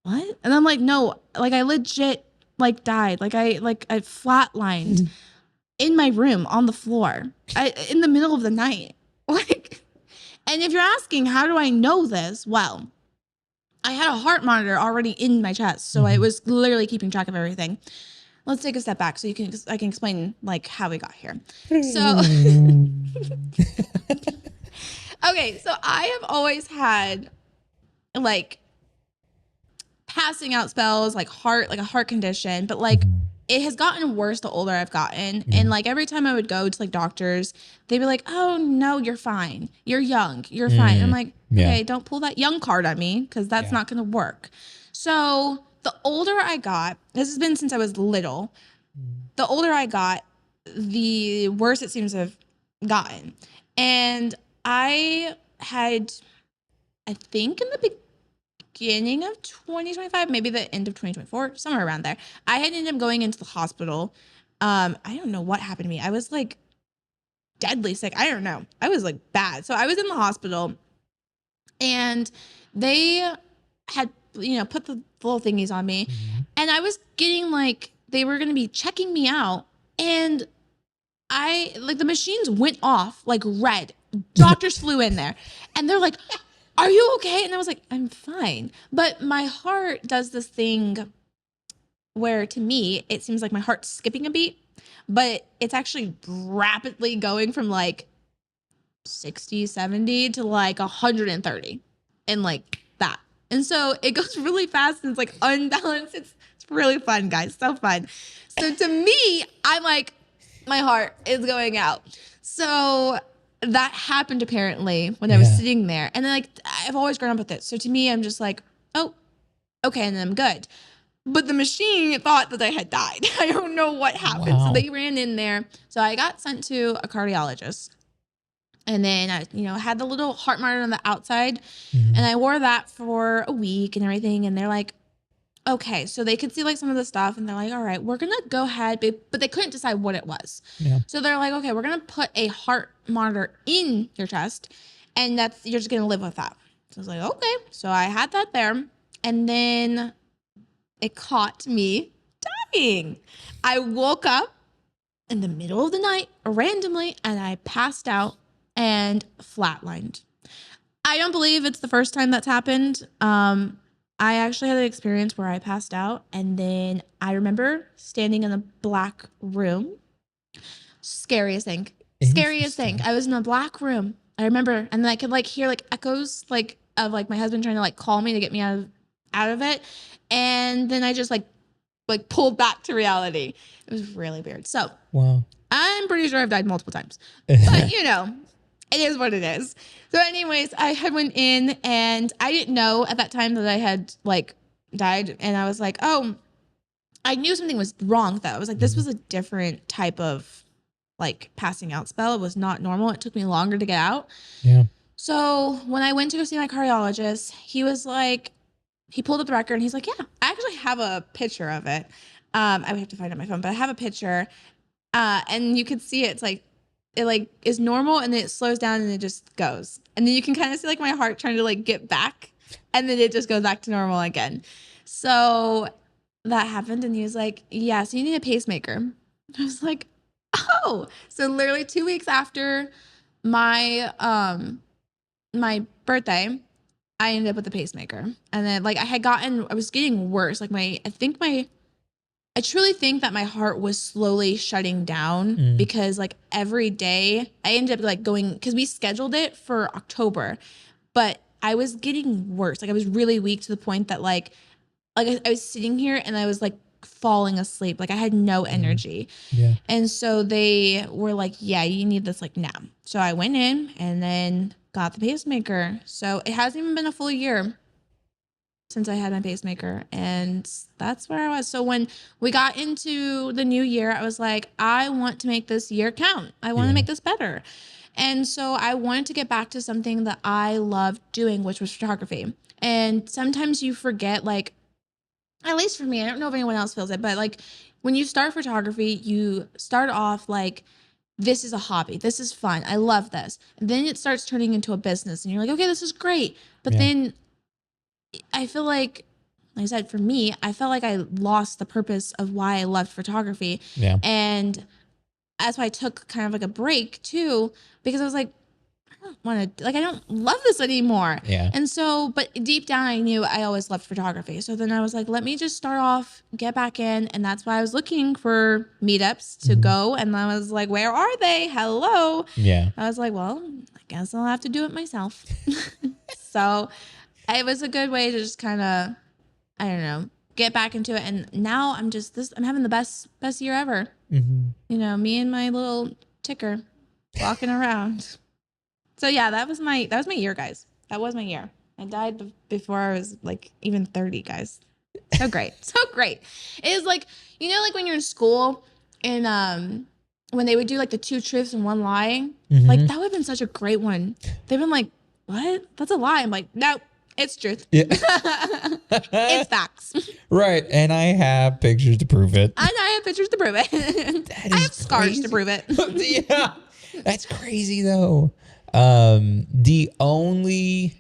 what? And I'm like, no, like I legit like died. Like I flatlined in my room on the floor in the middle of the night. Like, and if you're asking, how do I know this? Well, I had a heart monitor already in my chest. So I was literally keeping track of everything. Let's take a step back so I can explain like how we got here. So, okay, so I have always had like passing out spells, like a heart condition, but like it has gotten worse the older I've gotten. And like every time I would go to like doctors, they'd be like, "Oh no, you're fine. You're young. You're fine." And I'm like, okay, don't pull that young card on me because that's not gonna work. So the older I got, this has been since I was little. The older I got, the worse it seems to have gotten. And I think in the beginning of 2025, maybe the end of 2024, somewhere around there, I had ended up going into the hospital. I don't know what happened to me. I was like deadly sick. I don't know. I was like bad. So I was in the hospital and they had, put the little thingies on me. And I was getting like, they were going to be checking me out. And the machines went off like red. Doctors flew in there and they're like, "Are you okay?" And I was like, "I'm fine." But my heart does this thing where to me, it seems like my heart's skipping a beat, but it's actually rapidly going from like 60, 70 to like 130 and like that. And so it goes really fast and it's like unbalanced. It's really fun, guys. So fun. So to me, I'm like, my heart is going out. So that happened apparently when I was sitting there. And then like, I've always grown up with it. So to me, I'm just like, oh, okay. And then I'm good. But the machine thought that I had died. I don't know what happened. Wow. So they ran in there. So I got sent to a cardiologist. And then I, had the little heart monitor on the outside. And I wore that for a week and everything. And they're like, okay, so they could see like some of the stuff and they're like, all right, we're going to go ahead. But they couldn't decide what it was. Yeah. So they're like, okay, we're going to put a heart monitor in your chest and you're just going to live with that. So I was like, okay. So I had that there and then it caught me dying. I woke up in the middle of the night randomly and I passed out and flatlined. I don't believe it's the first time that's happened. I actually had an experience where I passed out and then I remember standing in a black room. Scariest thing. I was in a black room. I remember, and then I could like hear like echoes like of like my husband trying to like call me to get me out of it. And then I just like pulled back to reality. It was really weird. So wow. I'm pretty sure I've died multiple times, but it is what it is. So anyways, I had went in and I didn't know at that time that I had like died. And I was like, oh, I knew something was wrong though. I was like, this was a different type of like passing out spell. It was not normal. It took me longer to get out. Yeah. So when I went to go see my cardiologist, he was like, he pulled up the record and he's like, yeah, I actually have a picture of it. I would have to find it on my phone, but I have a picture. And you could see it's like, it like is normal and then it slows down and it just goes. And then you can kind of see like my heart trying to like get back and then it just goes back to normal again. So that happened and he was like, yeah, so you need a pacemaker. I was like, oh. So literally 2 weeks after my my birthday, I ended up with a pacemaker. And then like I was getting worse. Like I truly think that my heart was slowly shutting down because like every day I ended up like going, because we scheduled it for October, but I was getting worse. Like I was really weak to the point that like I was sitting here and I was like falling asleep. Like I had no energy. Yeah. And so they were like, yeah, you need this like now. So I went in and then got the pacemaker. So it hasn't even been a full year since I had my pacemaker, and that's where I was. So when we got into the new year, I was like, I want to make this year count. I want to make this better. And so I wanted to get back to something that I loved doing, which was photography. And sometimes you forget like at least for me, I don't know if anyone else feels it, but like when you start photography, you start off like, this is a hobby. This is fun. I love this. And then it starts turning into a business and you're like, okay, this is great. But then I feel like I said, for me, I felt like I lost the purpose of why I loved photography. Yeah. And that's why I took kind of like a break too, because I was like, I don't want to, like, I don't love this anymore. Yeah. And so, but deep down, I knew I always loved photography. So then I was like, let me just start off, get back in. And that's why I was looking for meetups to go. And I was like, where are they? Hello. Yeah. I was like, well, I guess I'll have to do it myself. So it was a good way to just kind of, I don't know, get back into it. And now I'm just I'm having the best year ever. Mm-hmm. You know, me and my little ticker walking around. So yeah, that was my year, guys. That was my year. I died before I was like even 30, guys. So great. So great. It is like, you know, like when you're in school and when they would do like the 2 truths and 1 lie, like that would have been such a great one. They've been like, what? That's a lie. I'm like, no, it's truth. Yeah. It's facts. Right. And I have pictures to prove it. And I have pictures to prove it. I have scars crazy. to prove it. Yeah. That's crazy though. The only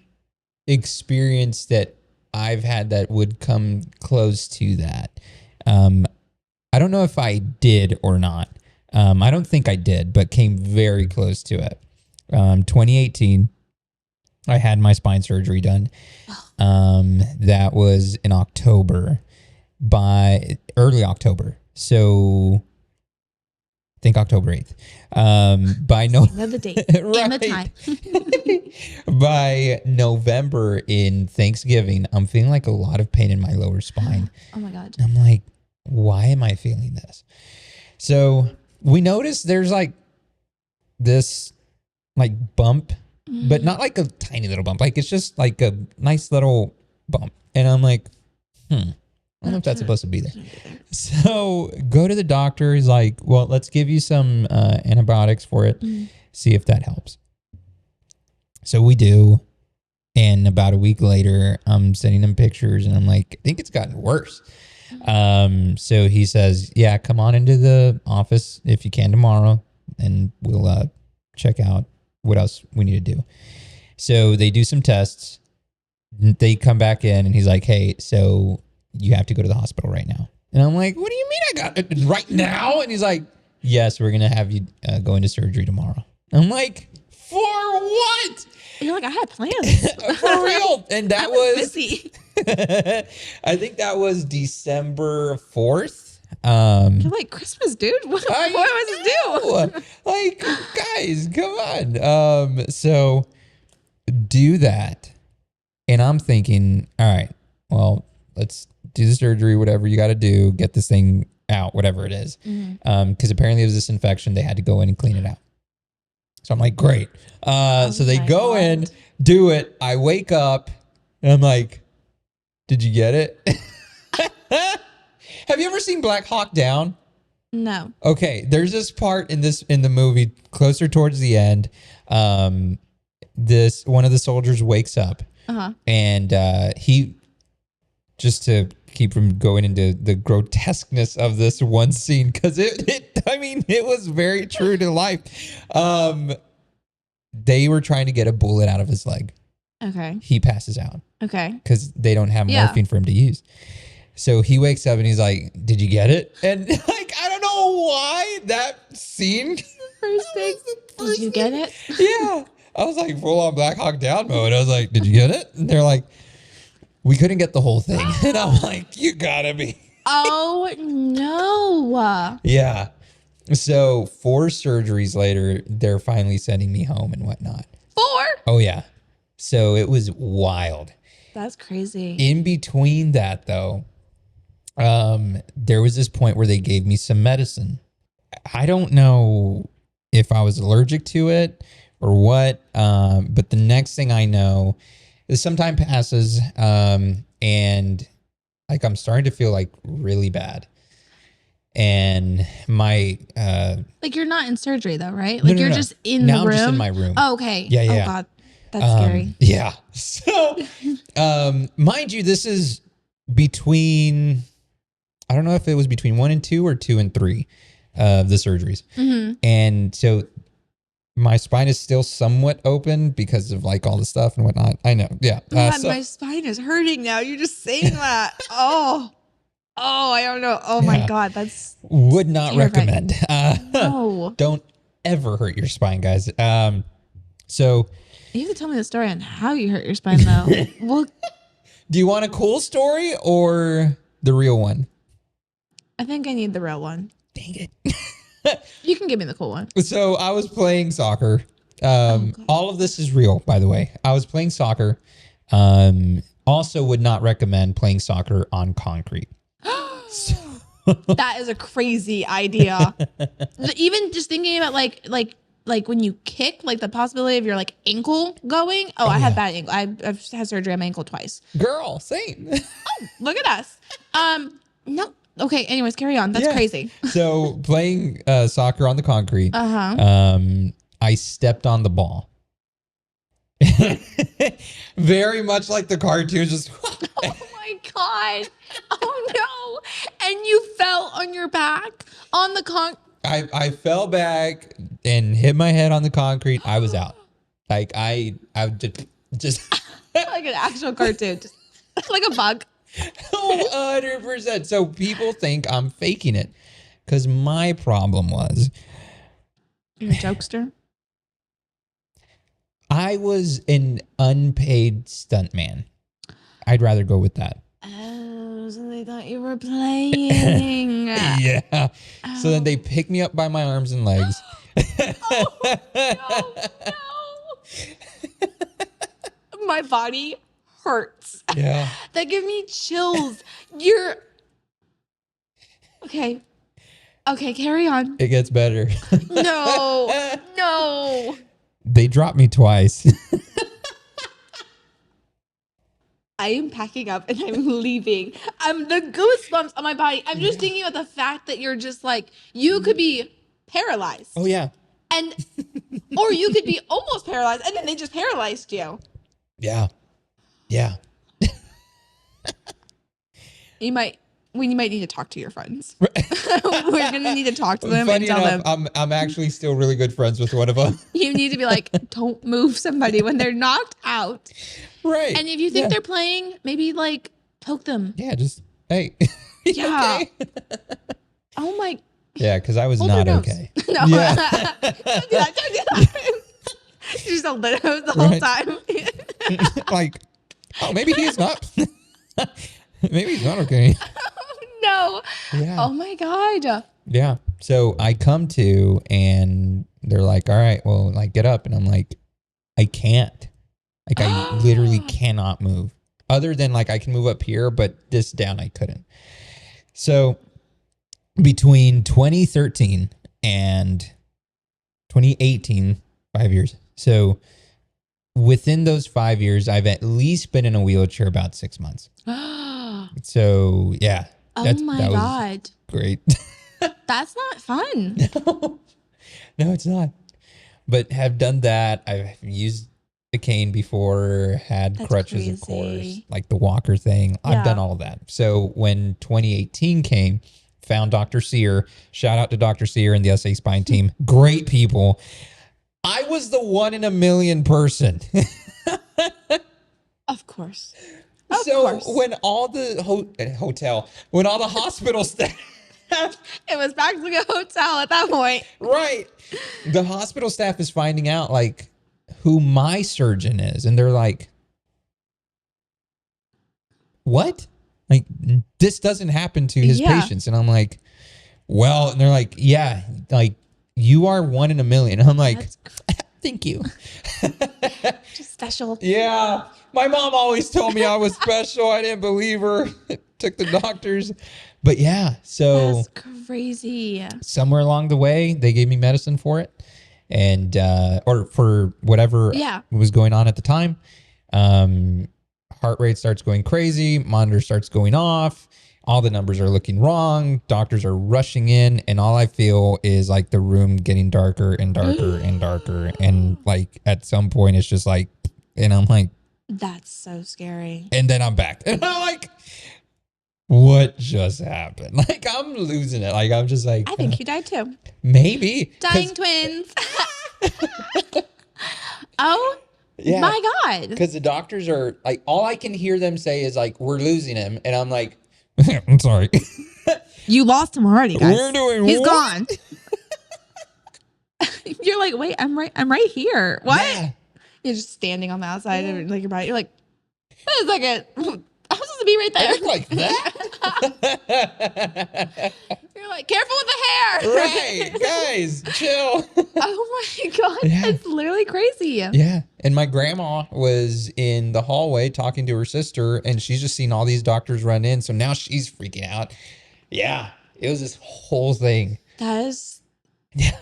experience that I've had that would come close to that, I don't know if I did or not. I don't think I did, but came very close to it. 2018, I had my spine surgery done. That was in October, by early October. So I think October 8th. By Know the date and the time. By November in Thanksgiving, I'm feeling like a lot of pain in my lower spine. Oh my God. I'm like, why am I feeling this? So we noticed there's like this like bump, but not like a tiny little bump. Like it's just like a nice little bump. And I'm like, I don't know if that's supposed to be there. So go to the doctor. He's like, well, let's give you some antibiotics for it. See if that helps. So we do. And about a week later, I'm sending him pictures and I'm like, I think it's gotten worse. So he says, yeah, come on into the office if you can tomorrow and we'll check out what else we need to do. So they do some tests. They come back in and he's like, hey, so you have to go to the hospital right now. And I'm like, what do you mean I got it right now? And he's like, yes, we're going to have you go into surgery tomorrow. I'm like, for what? And you're like, I had plans. For real. And that was busy. I think that was December 4th. You're like, Christmas, dude. What was it do? Like, guys, come on. So do that. And I'm thinking, all right, well, let's do the surgery, whatever you got to do, get this thing out, whatever it is. Because apparently it was this infection. They had to go in and clean it out. So I'm like, great. So they go in, do it. I wake up and I'm like, did you get it? Have you ever seen Black Hawk Down? No. Okay. There's this part in the movie closer towards the end. One of the soldiers wakes up and he, just to keep from going into the grotesqueness of this one scene, because it was very true to life. They were trying to get a bullet out of his leg. Okay. He passes out. Okay. Because they don't have morphine for him to use. So he wakes up and he's like, did you get it? And like, I don't know why that scene. First thing. Did you get it? Yeah. I was like full on Black Hawk Down mode. I was like, did you get it? And they're like, we couldn't get the whole thing. And I'm like, you gotta be. Oh, no. Yeah. So 4 surgeries later, they're finally sending me home and whatnot. 4? Oh, yeah. So it was wild. That's crazy. In between that, though, there was this point where they gave me some medicine. I don't know if I was allergic to it or what, but the next thing I know is some time passes and like I'm starting to feel like really bad. And my like you're not in surgery though, right? Like no, you're just in now the room. I'm just in my room. Oh, okay. Yeah. Oh God, that's scary. Yeah. So, mind you, this is between, I don't know if it was between 1 and 2 or 2 and 3 of the surgeries. And so my spine is still somewhat open because of like all the stuff and whatnot. I know. Yeah. God, my spine is hurting now. You're just saying that. Oh, I don't know. Oh my God. That's would not terrifying. recommend. No. Don't ever hurt your spine, guys. So You have to tell me the story on how you hurt your spine though. Well, do you want a cool story or the real one? I think I need the real one. Dang it. You can give me the cool one. So I was playing soccer. All of this is real, by the way. I was playing soccer. Also would not recommend playing soccer on concrete. That is a crazy idea. Even just thinking about like when you kick, like the possibility of your like ankle going. I had bad ankle. I've had surgery on my ankle twice. Girl, same. Look at us. No. Okay. Anyways, carry on. That's crazy. So playing soccer on the concrete. I stepped on the ball. Very much like the cartoons. Just Oh my God. Oh no. And you fell on your back on the I fell back and hit my head on the concrete. I was out. Like I just like an actual cartoon, just like a bug. 100%. So people think I'm faking it because my problem was You're a jokester. I was an unpaid stuntman. I'd rather go with that. Oh, so they thought you were playing. Yeah. So then they picked me up by my arms and legs. No. My body hurts. Yeah. That give me chills. You're okay. Okay, carry on. It gets better. No. They dropped me twice. I am packing up and I'm leaving. I'm the goosebumps on my body. I'm just thinking about the fact that you're just like, you could be paralyzed. Oh yeah. And or you could be almost paralyzed and then they just paralyzed you. Yeah. Yeah. We might need to talk to your friends. We're gonna need to talk to them Funny and tell enough, them. I'm actually still really good friends with one of them. You need to be like, don't move somebody when they're knocked out. Right. And if you think they're playing, maybe like poke them. Yeah, just hey. Yeah. Okay? Oh my. Yeah, because I was Hold not their nose. okay. No. Yeah. Don't do that. You just hold their nose the whole time. Like, oh, maybe he's not. Maybe he's not okay. No. Yeah. Oh my God. Yeah. So I come to and they're like, all right, well, like get up. And I'm like, I can't. Like I literally cannot move. Other than like I can move up here, but this down I couldn't. So between 2013 and 2018, 5 years. So within those 5 years, I've at least been in a wheelchair about 6 months. So yeah. Oh my God. Great. That's not fun. No, it's not. But have done that. I've used a cane before, had crutches, of course, like the walker thing. I've done all of that. So when 2018 came, found Dr. Sear. Shout out to Dr. Sear and the SA Spine team. Great people. I was the 1 in a million person. Of course. When all the when all the hospital staff, it was practically a hotel at that point. Right. The hospital staff is finding out like who my surgeon is. And they're like, what? Like, this doesn't happen to his patients. And I'm like, well, and they're like, yeah, like you are 1 in a million. And I'm like, thank you. Just special. Yeah. My mom always told me I was special. I didn't believe her. Took the doctors. But yeah, so that's crazy. Somewhere along the way, they gave me medicine for it. And or for whatever was going on at the time. Heart rate starts going crazy, monitor starts going off, all the numbers are looking wrong, doctors are rushing in, and all I feel is like the room getting darker and darker and darker. And like at some point it's just like, and I'm like, that's so scary. And then I'm back. And I'm like, what just happened? Like, I'm losing it. Like, I'm just like, I think you died too. maybe. Dying twins. Oh Yeah. my God. Because the doctors are like, all I can hear them say is like, we're losing him. And I'm like, I'm sorry. You lost him already, guys. We're doing He's what? gone. You're like, wait, I'm right here. What? Yeah. You're just standing on the outside of like your body. You're like, wait a second. I'm supposed to be right I there. look like that. You're like, careful with the hair. Right. Guys, chill. Oh my God. Yeah. That's literally crazy. Yeah. And my grandma was in the hallway talking to her sister, and she's just seen all these doctors run in. So now she's freaking out. Yeah. It was this whole thing. That is. Yeah.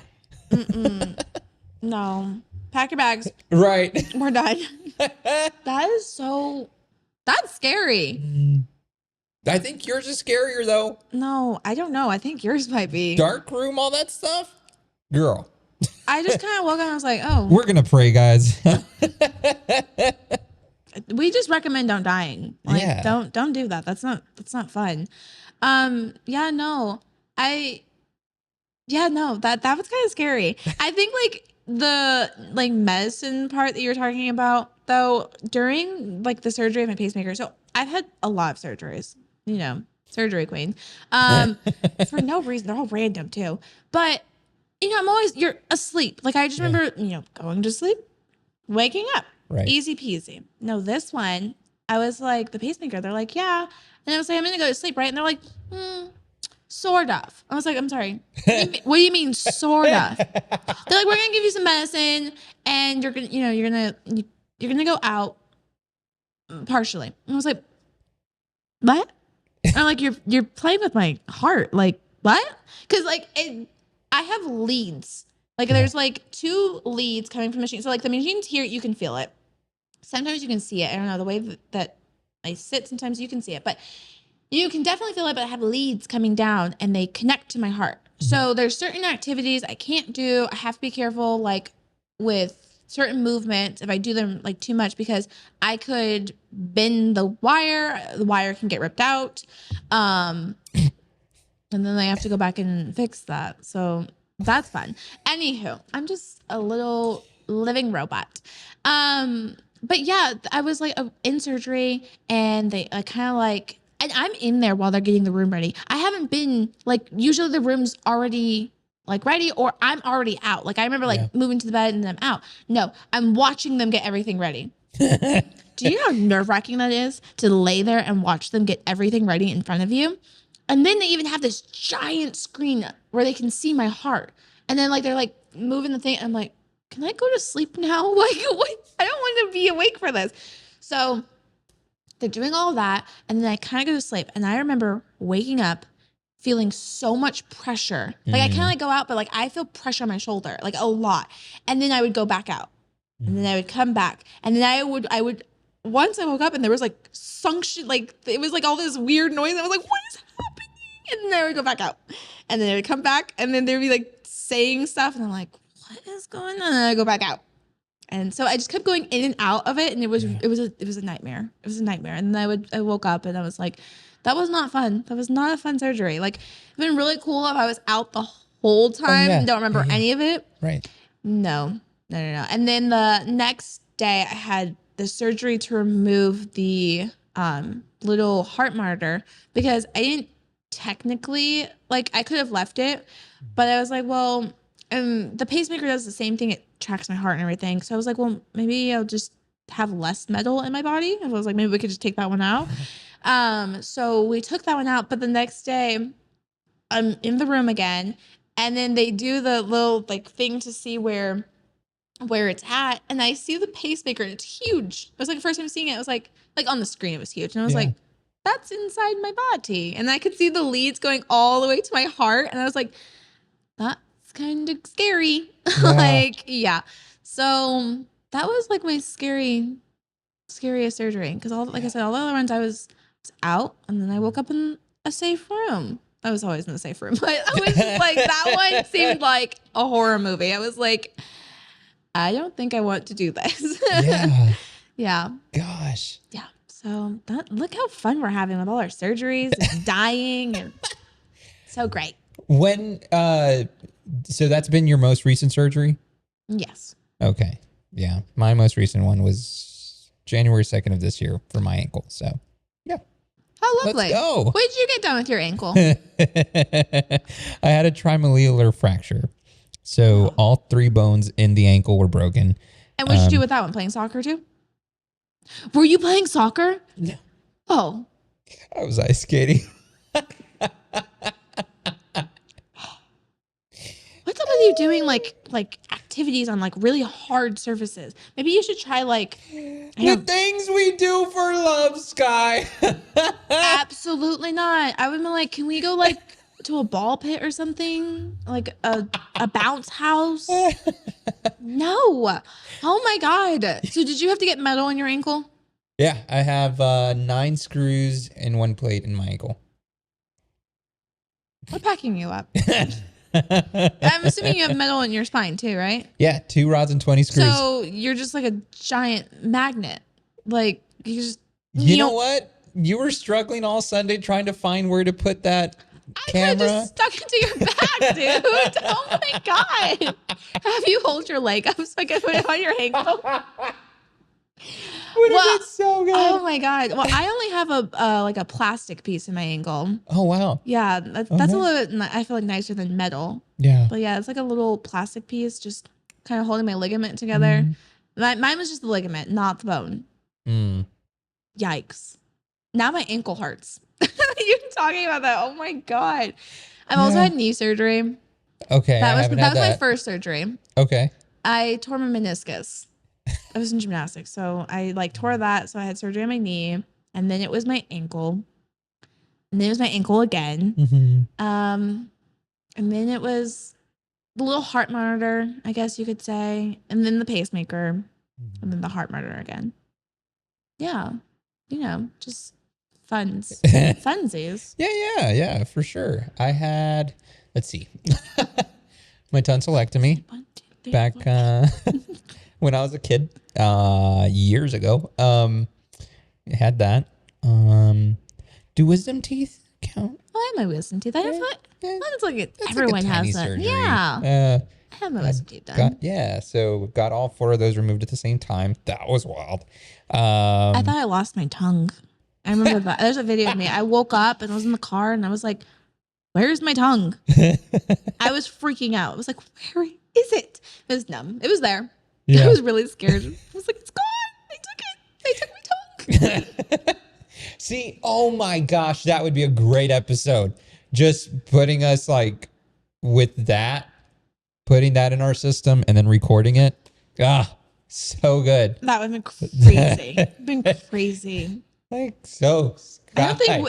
No. Pack your bags. Right. We're done. That is so. That's scary. I think yours is scarier, though. No, I don't know. I think yours might be. Dark room, all that stuff. Girl. I just kind of woke up and I was like, oh. We're going to pray, guys. We just recommend don't dying. Like, Yeah. don't do that. That's not fun. Yeah, no. That was kind of scary. I think like the like medicine part that you're talking about though, during like the surgery of my pacemaker. So I've had a lot of surgeries, surgery queen. For no reason. They're all random too. But you're asleep. Like I just remember, going to sleep, waking up. Right. Easy peasy. No, this one, I was like, the pacemaker, they're like, yeah. And I was like, I'm going to go to sleep, right? And they're like, sort of. I was like, I'm sorry. What do you mean, sort of? They're like, we're going to give you some medicine and you're going to, you're going to go out partially. And I was like, what? And I'm like, you're playing with my heart. Like, what? Because like, I have leads. Like there's like 2 leads coming from the machine. So like the machine's here, you can feel it. Sometimes you can see it. I don't know, the way that I sit, sometimes you can see it, but you can definitely feel it. But I have leads coming down and they connect to my heart. So there's certain activities I can't do. I have to be careful, like with certain movements, if I do them like too much, because I could bend the wire can get ripped out. And then I have to go back and fix that. So that's fun. Anywho, I'm just a little living robot. But yeah, I was like in surgery and they kind of like, and I'm in there while they're getting the room ready. I haven't been like, usually the room's already like ready or I'm already out. Like I remember like moving to the bed and then I'm out. No, I'm watching them get everything ready. Do you know how nerve-wracking that is to lay there and watch them get everything ready in front of you? And then they even have this giant screen where they can see my heart. And then like they're like moving the thing. And I'm like, can I go to sleep now? Like, what? I don't want to be awake for this. So they're doing all that. And then I kind of go to sleep. And I remember waking up feeling so much pressure. Like I kind of like go out, but like I feel pressure on my shoulder, like a lot. And then I would go back out. And then I would come back. And then I would, once I woke up and there was like suction, like it was like all this weird noise. I was like, what is happening? And then I would go back out. And then I would come back and then they'd be like saying stuff. And I'm like, what is going on? And I go back out. And so I just kept going in and out of it. And it was a nightmare. It was a nightmare. And then I woke up and I was like, that was not fun. That was not a fun surgery. Like it'd been really cool if I was out the whole time and don't remember any of it. Right. No. And then the next day I had the surgery to remove the little heart monitor because I didn't technically, like I could have left it, but I was like, well, the pacemaker does the same thing. It tracks my heart and everything. So I was like, well, maybe I'll just have less metal in my body. I was like, maybe we could just take that one out. So we took that one out, but the next day I'm in the room again and then they do the little like thing to see where it's at, and I see the pacemaker and it's huge. It was like the first time seeing it. It was like on the screen it was huge. And I was like, that's inside my body. And I could see the leads going all the way to my heart. And I was like, that's kind of scary. Yeah. So that was like my scariest surgery. Because like I said, all the other ones I was out and then I woke up in a safe room. I was always in the safe room. But I was just like, that one seemed like a horror movie. I was like, I don't think I want to do this. Yeah. Yeah. Gosh. Yeah. So look how fun we're having with all our surgeries and dying, and so great. When, so that's been your most recent surgery? Yes. Okay. Yeah. My most recent one was January 2nd of this year for my ankle. So, yeah. How lovely. Let's go. What did you get done with your ankle? I had a trimalleolar fracture. So all 3 bones in the ankle were broken. And what did you do with that one? Playing soccer too? Were you playing soccer? No. Oh. I was ice skating. What's up with you doing like activities on like really hard surfaces? Maybe you should try like The things we do for love, Sky. absolutely not. I would be like, can we go like to a ball pit or something? Like a bounce house? No. Oh my God. So did you have to get metal in your ankle? Yeah, I have 9 screws and 1 plate in my ankle. We're packing you up. I'm assuming you have metal in your spine too, right? Yeah, 2 rods and 20 screws. So you're just like a giant magnet. Like you just You know what? You were struggling all Sunday trying to find where to put that camera. I just stuck it to your back, dude. Oh my God. Have you hold your leg up so I can put it on your ankle? Would have been so good. Oh my God. Well, I only have a like a plastic piece in my ankle. Oh, wow. Yeah, that's a little bit, I feel like, nicer than metal. Yeah. But yeah, it's like a little plastic piece just kind of holding my ligament together. Mine was just the ligament, not the bone. Yikes. Now my ankle hurts. You're talking about that. Oh my God. I've also had knee surgery. Okay. That was my first surgery. Okay. I tore my meniscus. I was in gymnastics. So I like tore that. So I had surgery on my knee. And then it was my ankle. And then it was my ankle again. And then it was the little heart monitor, I guess you could say. And then the pacemaker. And then the heart monitor again. Yeah. You know, just funsies. Yeah, for sure. I had, let's see, my tonsillectomy back when I was a kid, years ago. Had that. Do wisdom teeth count? Oh, I have my wisdom teeth. I have that. That's like everyone like a tiny has that. surgery. Yeah. I have my wisdom teeth done. So got all 4 of those removed at the same time. That was wild. I thought I lost my tongue. I remember that. There's a video of me. I woke up and I was in the car and I was like, where's my tongue? I was freaking out. I was like, where is it? It was numb. It was there. Yeah. I was really scared. I was like, it's gone. They took it. They took my tongue. See, oh my gosh, that would be a great episode. Just putting us like with that, putting that in our system and then recording it. Ah, so good. That would have been crazy. Been crazy. Like so. I don't think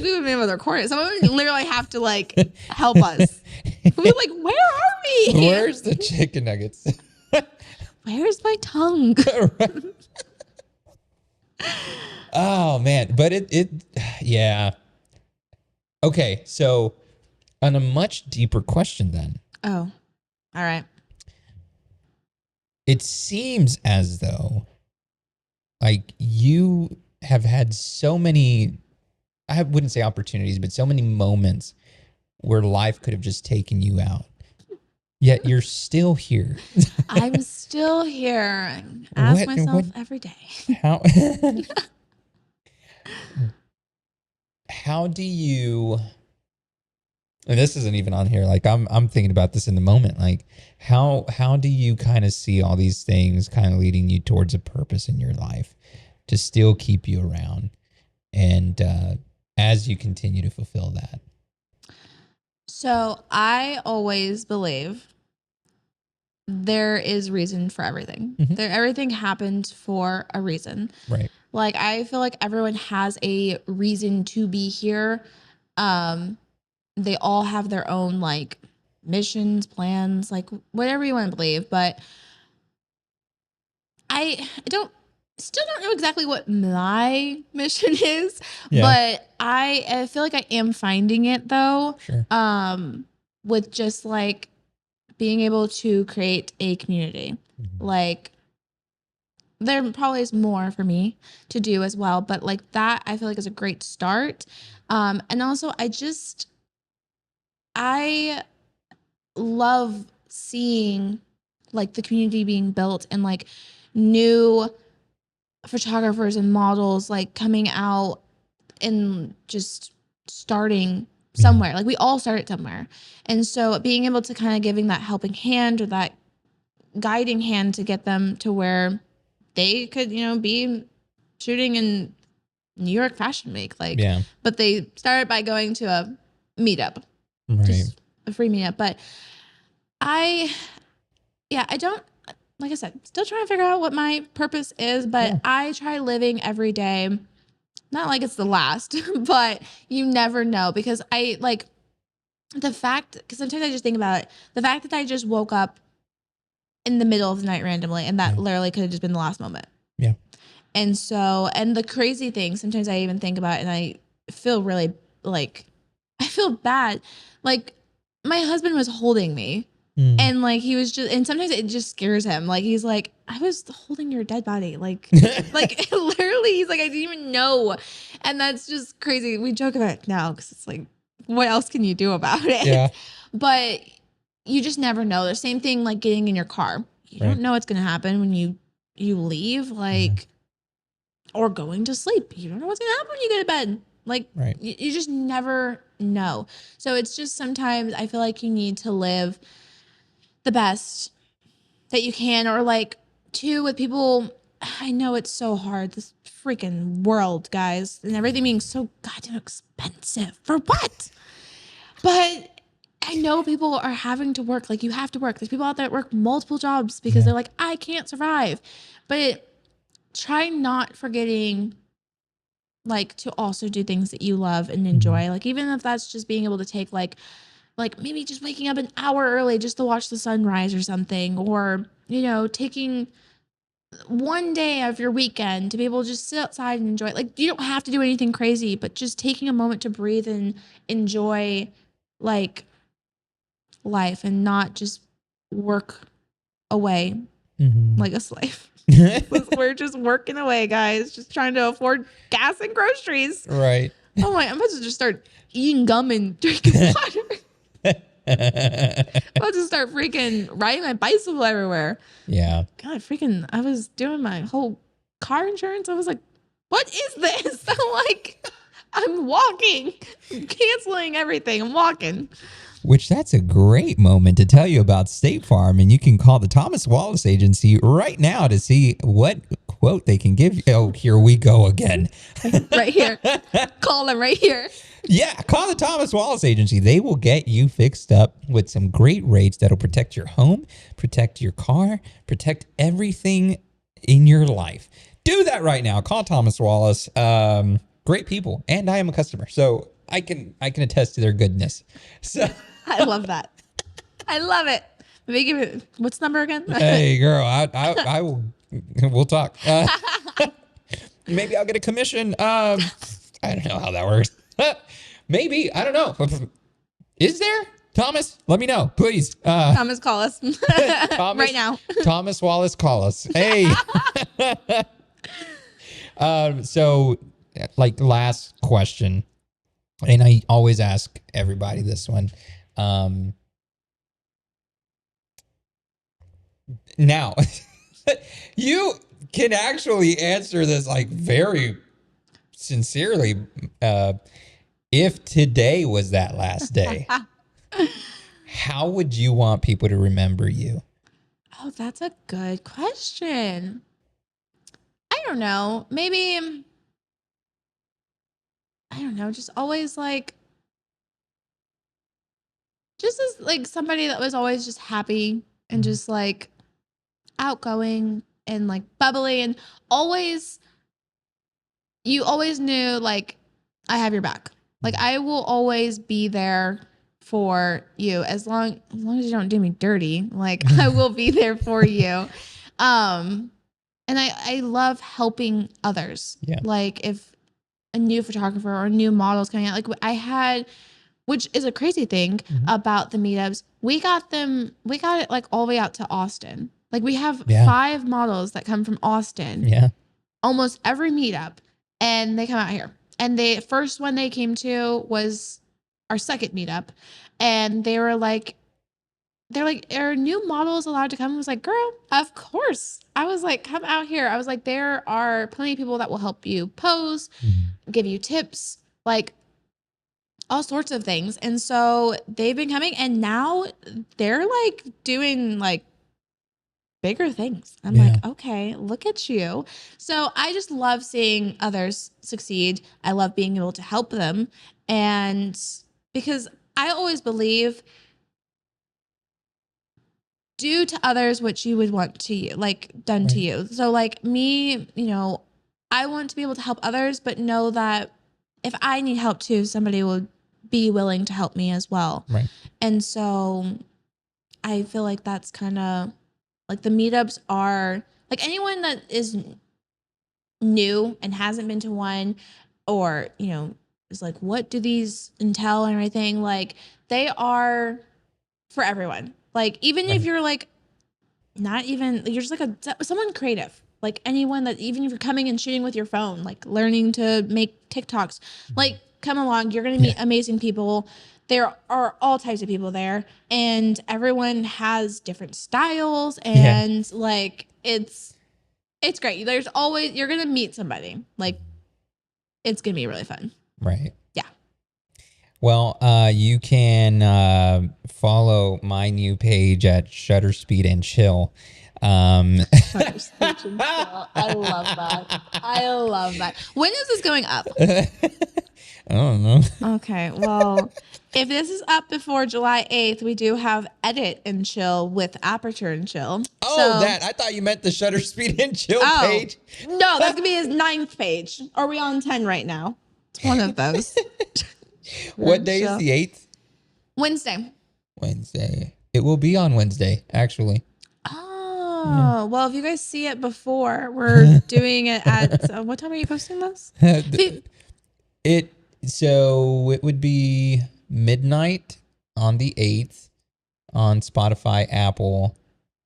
we would be able to record it. Someone would literally have to like help us. We'd be like, where are we? Where's the chicken nuggets? Where's my tongue? Oh man, but yeah. Okay, so on a much deeper question then. Oh, all right. It seems as though like you have had so many, I wouldn't say opportunities, but so many moments where life could have just taken you out. Yet you're still here. I'm still here. Ask myself every day. How do you, and this isn't even on here, like I'm thinking about this in the moment, like how do you kind of see all these things kind of leading you towards a purpose in your life to still keep you around and as you continue to fulfill that? So I always believe there is reason for everything. Everything happens for a reason. Right. Like I feel like everyone has a reason to be here. They all have their own like missions, plans, like whatever you want to believe. But I still don't know exactly what my mission is. Yeah. But I feel like I am finding it though. Sure. With just like being able to create a community. Like there probably is more for me to do as well, but like that I feel like is a great start. And also I love seeing like the community being built and like new photographers and models like coming out and just starting somewhere. Like we all started somewhere. And so being able to kind of giving that helping hand or that guiding hand to get them to where they could, be shooting in New York Fashion Week. Like, but they started by going to a meetup, just a free meetup. But I don't, like I said, still trying to figure out what my purpose is, but I try living every day. Not like it's the last, but you never know, because I like the fact, because sometimes I just think about it, the fact that I just woke up in the middle of the night randomly, and that literally could have just been the last moment. Yeah. And so, and the crazy thing, sometimes I even think about it and I feel really like, I feel bad. Like my husband was holding me and like, he was just, and sometimes it just scares him. Like, he's like, I was holding your dead body. Like, like literally he's like, I didn't even know. And that's just crazy. We joke about it now, 'cause it's like, what else can you do about it? Yeah. But you just never know. The same thing like getting in your car. You don't know what's going to happen when you leave, like, or going to sleep. You don't know what's going to happen when you go to bed. Like, you just never know. So it's just sometimes I feel like you need to live the best that you can, or like too with people. I know it's so hard, this freaking world, guys, and everything being so goddamn expensive. For what? But I know people are having to work. Like, you have to work. There's people out there that work multiple jobs because they're like, I can't survive. But try not forgetting, like, to also do things that you love and enjoy. Like, even if that's just being able to take like maybe just waking up an hour early just to watch the sunrise or something, or, taking one day of your weekend to be able to just sit outside and enjoy it. Like, you don't have to do anything crazy, but just taking a moment to breathe and enjoy like life and not just work away like a slave. We're just working away, guys, just trying to afford gas and groceries. Right. Oh my, I'm about to just start eating gum and drinking water. I'm about to start freaking riding my bicycle everywhere. Yeah. God, freaking, I was doing my whole car insurance. I was like, what is this? I'm like, I'm walking. I'm canceling everything. I'm walking. Which, that's a great moment to tell you about State Farm, and you can call the Thomas Wallace Agency right now to see what quote they can give you. Oh, here we go again. Right here. Call them right here. Yeah, call the Thomas Wallace Agency. They will get you fixed up with some great rates that'll protect your home, protect your car, protect everything in your life. Do that right now. Call Thomas Wallace. Great people, and I am a customer, so I can attest to their goodness. So I love that. I love it. Maybe give it, what's the number again? Hey, girl, I will. We'll talk. Maybe I'll get a commission. I don't know how that works. Maybe, I don't know. Is there? Thomas, let me know, please. Thomas, call us Thomas, right now. Thomas Wallace, call us. Hey. So, like, last question, and I always ask everybody this one. Now, you can actually answer this like very sincerely. If today was that last day, how would you want people to remember you? Oh, that's a good question. I don't know. Maybe, I don't know, just always like, just as like somebody that was always just happy and just like outgoing and like bubbly, and always, you always knew like, I have your back. Like, I will always be there for you as long as you don't do me dirty. Like, I will be there for you. And I love helping others. Yeah. Like, if a new photographer or a new model is coming out, like I had, which is a crazy thing about the meetups. We got it like all the way out to Austin. Like we have Yeah. 5 models that come from Austin, Yeah. almost every meetup, and they come out here. And the first one they came to was our second meetup, and they're like, are new models allowed to come? I was like, girl, of course. I was like, come out here. I was like, there are plenty of people that will help you pose, give you tips, like all sorts of things. And so they've been coming, and now they're like doing like bigger things. I'm Yeah. like, okay, look at you. So I just love seeing others succeed. I love being able to help them. And because I always believe, do to others what you would want to you, like done to you. So like me, you know, I want to be able to help others, but know that if I need help too, somebody will be willing to help me as well. Right. And so I feel like that's kind of like the meetups are like anyone that is new and hasn't been to one, or, you know, is like, what do these entail and everything? Like they are for everyone. Like, even if you're like, not even, you're just like someone creative, like anyone that, even if you're coming and shooting with your phone, like learning to make TikToks, like come along, you're going to meet amazing people. There are all types of people there, and everyone has different styles, and like, it's great. There's always, you're going to meet somebody, like it's going to be really fun. Right. Yeah. Well, you can follow my new page at Shutter Speed and Chill. I love that. I love that. When is this going up? I don't know. Okay, well, if this is up before July 8th, we do have Edit and Chill with Aperture and Chill. Oh, that. I thought you meant the Shutter Speed and Chill page. No, that's going to be his 9th page. Are we on 10 right now? It's one of those. What day is the 8th? Wednesday. Wednesday. It will be on Wednesday, actually. Oh, well, if you guys see it before, we're doing it at, what time are you posting this? So it would be midnight on the 8th on Spotify, Apple,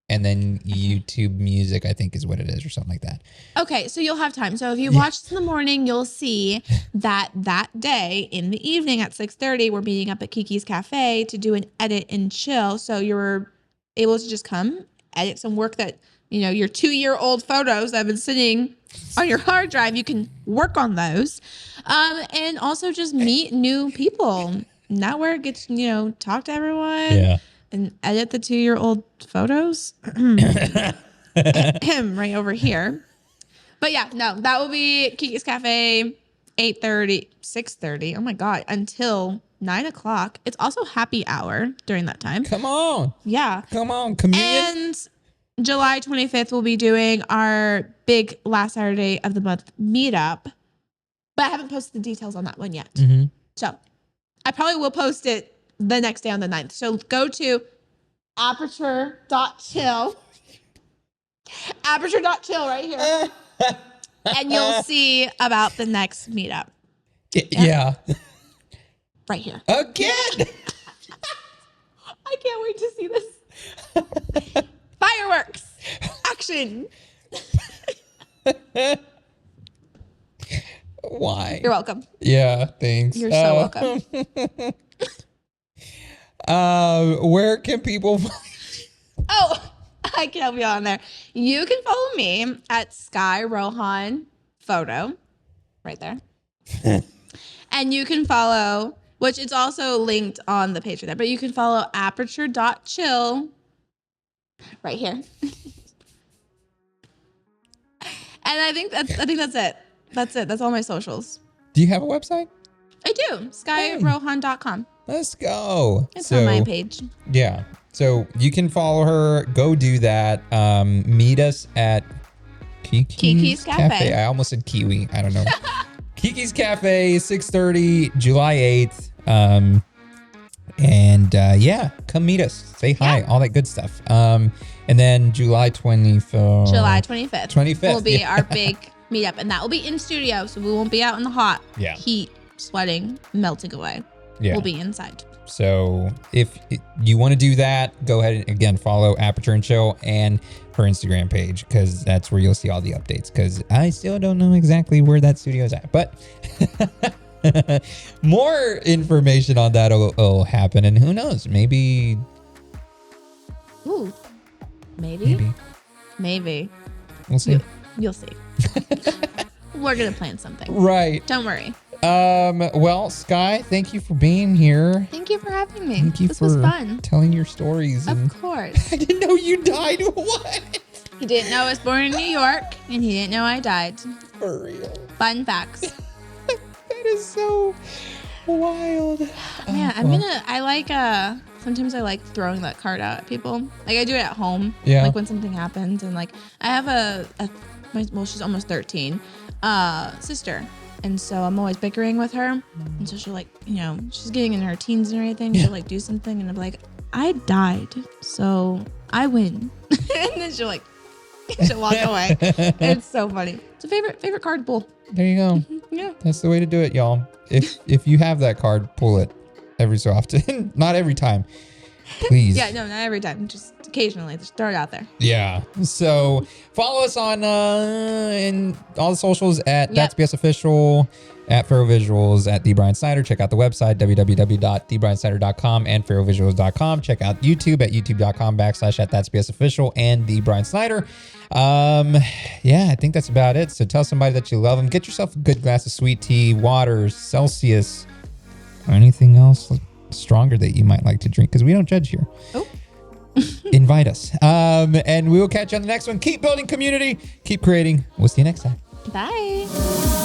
and then YouTube Music, I think is what it is, or something like that. Okay, so you'll have time. So if you watch this in the morning, you'll see that day in the evening at 6:30, we're meeting up at Kiki's Cafe to do an Edit and Chill. So you're able to just come edit some work that, you know, your 2-year-old photos that have been sitting on your hard drive, you can work on those. And also just meet new people, network, get, you know, talk to everyone, and edit the 2-year-old photos. Right over here. But yeah, no, that will be Kiki's Cafe, 8:30, 6:30. Oh my God, until 9 o'clock. It's also happy hour during that time. Come on. Yeah. Come on, communion. And July 25th, we'll be doing our big last Saturday of the month meetup. But I haven't posted the details on that one yet. Mm-hmm. So I probably will post it the next day on the 9th. So go to aperture.chill. Aperture.chill right here. And you'll see about the next meetup. Yeah. Right here. Again. I can't wait to see this. Fireworks. Action. Why? You're welcome. Yeah, thanks. You're so welcome. Where can people Oh, I can help you on there. You can follow me at Sky Rohan Photo, right there. And you can follow, which it's also linked on the page right there, but you can follow aperture.chill right here. And I think that's it. That's it. That's all my socials. Do you have a website? I do. SkyRohan.com. Let's go. It's on my page. Yeah. So you can follow her. Go do that. Meet us at Kiki's Cafe. I almost said Kiwi. I don't know. Kiki's Cafe, 6:30, July 8th. Yeah, come meet us. Say hi, all that good stuff. And then July 25th. July 25th. 25th will be our big meetup, and that will be in studio, so we won't be out in the hot heat, sweating, melting away. Yeah. We'll be inside. So if you want to do that, go ahead and again follow Aperture and Chill and her Instagram page, because that's where you'll see all the updates, because I still don't know exactly where that studio is at, but more information on that will happen, and who knows, maybe Ooh, maybe we'll see. you'll see. We're gonna plan something. Right. Don't worry. Well, Sky, thank you for being here. Thank you for having me. Thank you This for was fun. telling your stories. Of course. I didn't know you died. What? He didn't know I was born in New York, and he didn't know I died. For real. Fun facts. That is so wild. Man, sometimes I like throwing that card out at people. Like I do it at home. Yeah. Like when something happens, and like I have she's almost 13, sister. And so I'm always bickering with her. And so she'll like, she's getting in her teens and everything. Yeah. She'll like do something and I'm like, I died, so I win. And then she'll walk away. It's so funny. It's a favorite card pull. There you go. Yeah. That's the way to do it, y'all. If you have that card, pull it every so often. Not every time. Please. Yeah, no, not every time. Just occasionally. Just throw it out there. Yeah. So follow us on in all the socials at That's BS Official, at Pharaoh Visuals, at The Brian Snyder. Check out the website, www.thebriansnyder.com and pharaohvisuals.com. Check out YouTube at youtube.com/at That's BS Official and The Brian Snyder. Yeah, I think that's about it. So tell somebody that you love them. Get yourself a good glass of sweet tea, water, Celsius, or anything else stronger that you might like to drink, because we don't judge here. Oh. Invite us. And we will catch you on the next one. Keep building community. Keep creating. We'll see you next time. Bye.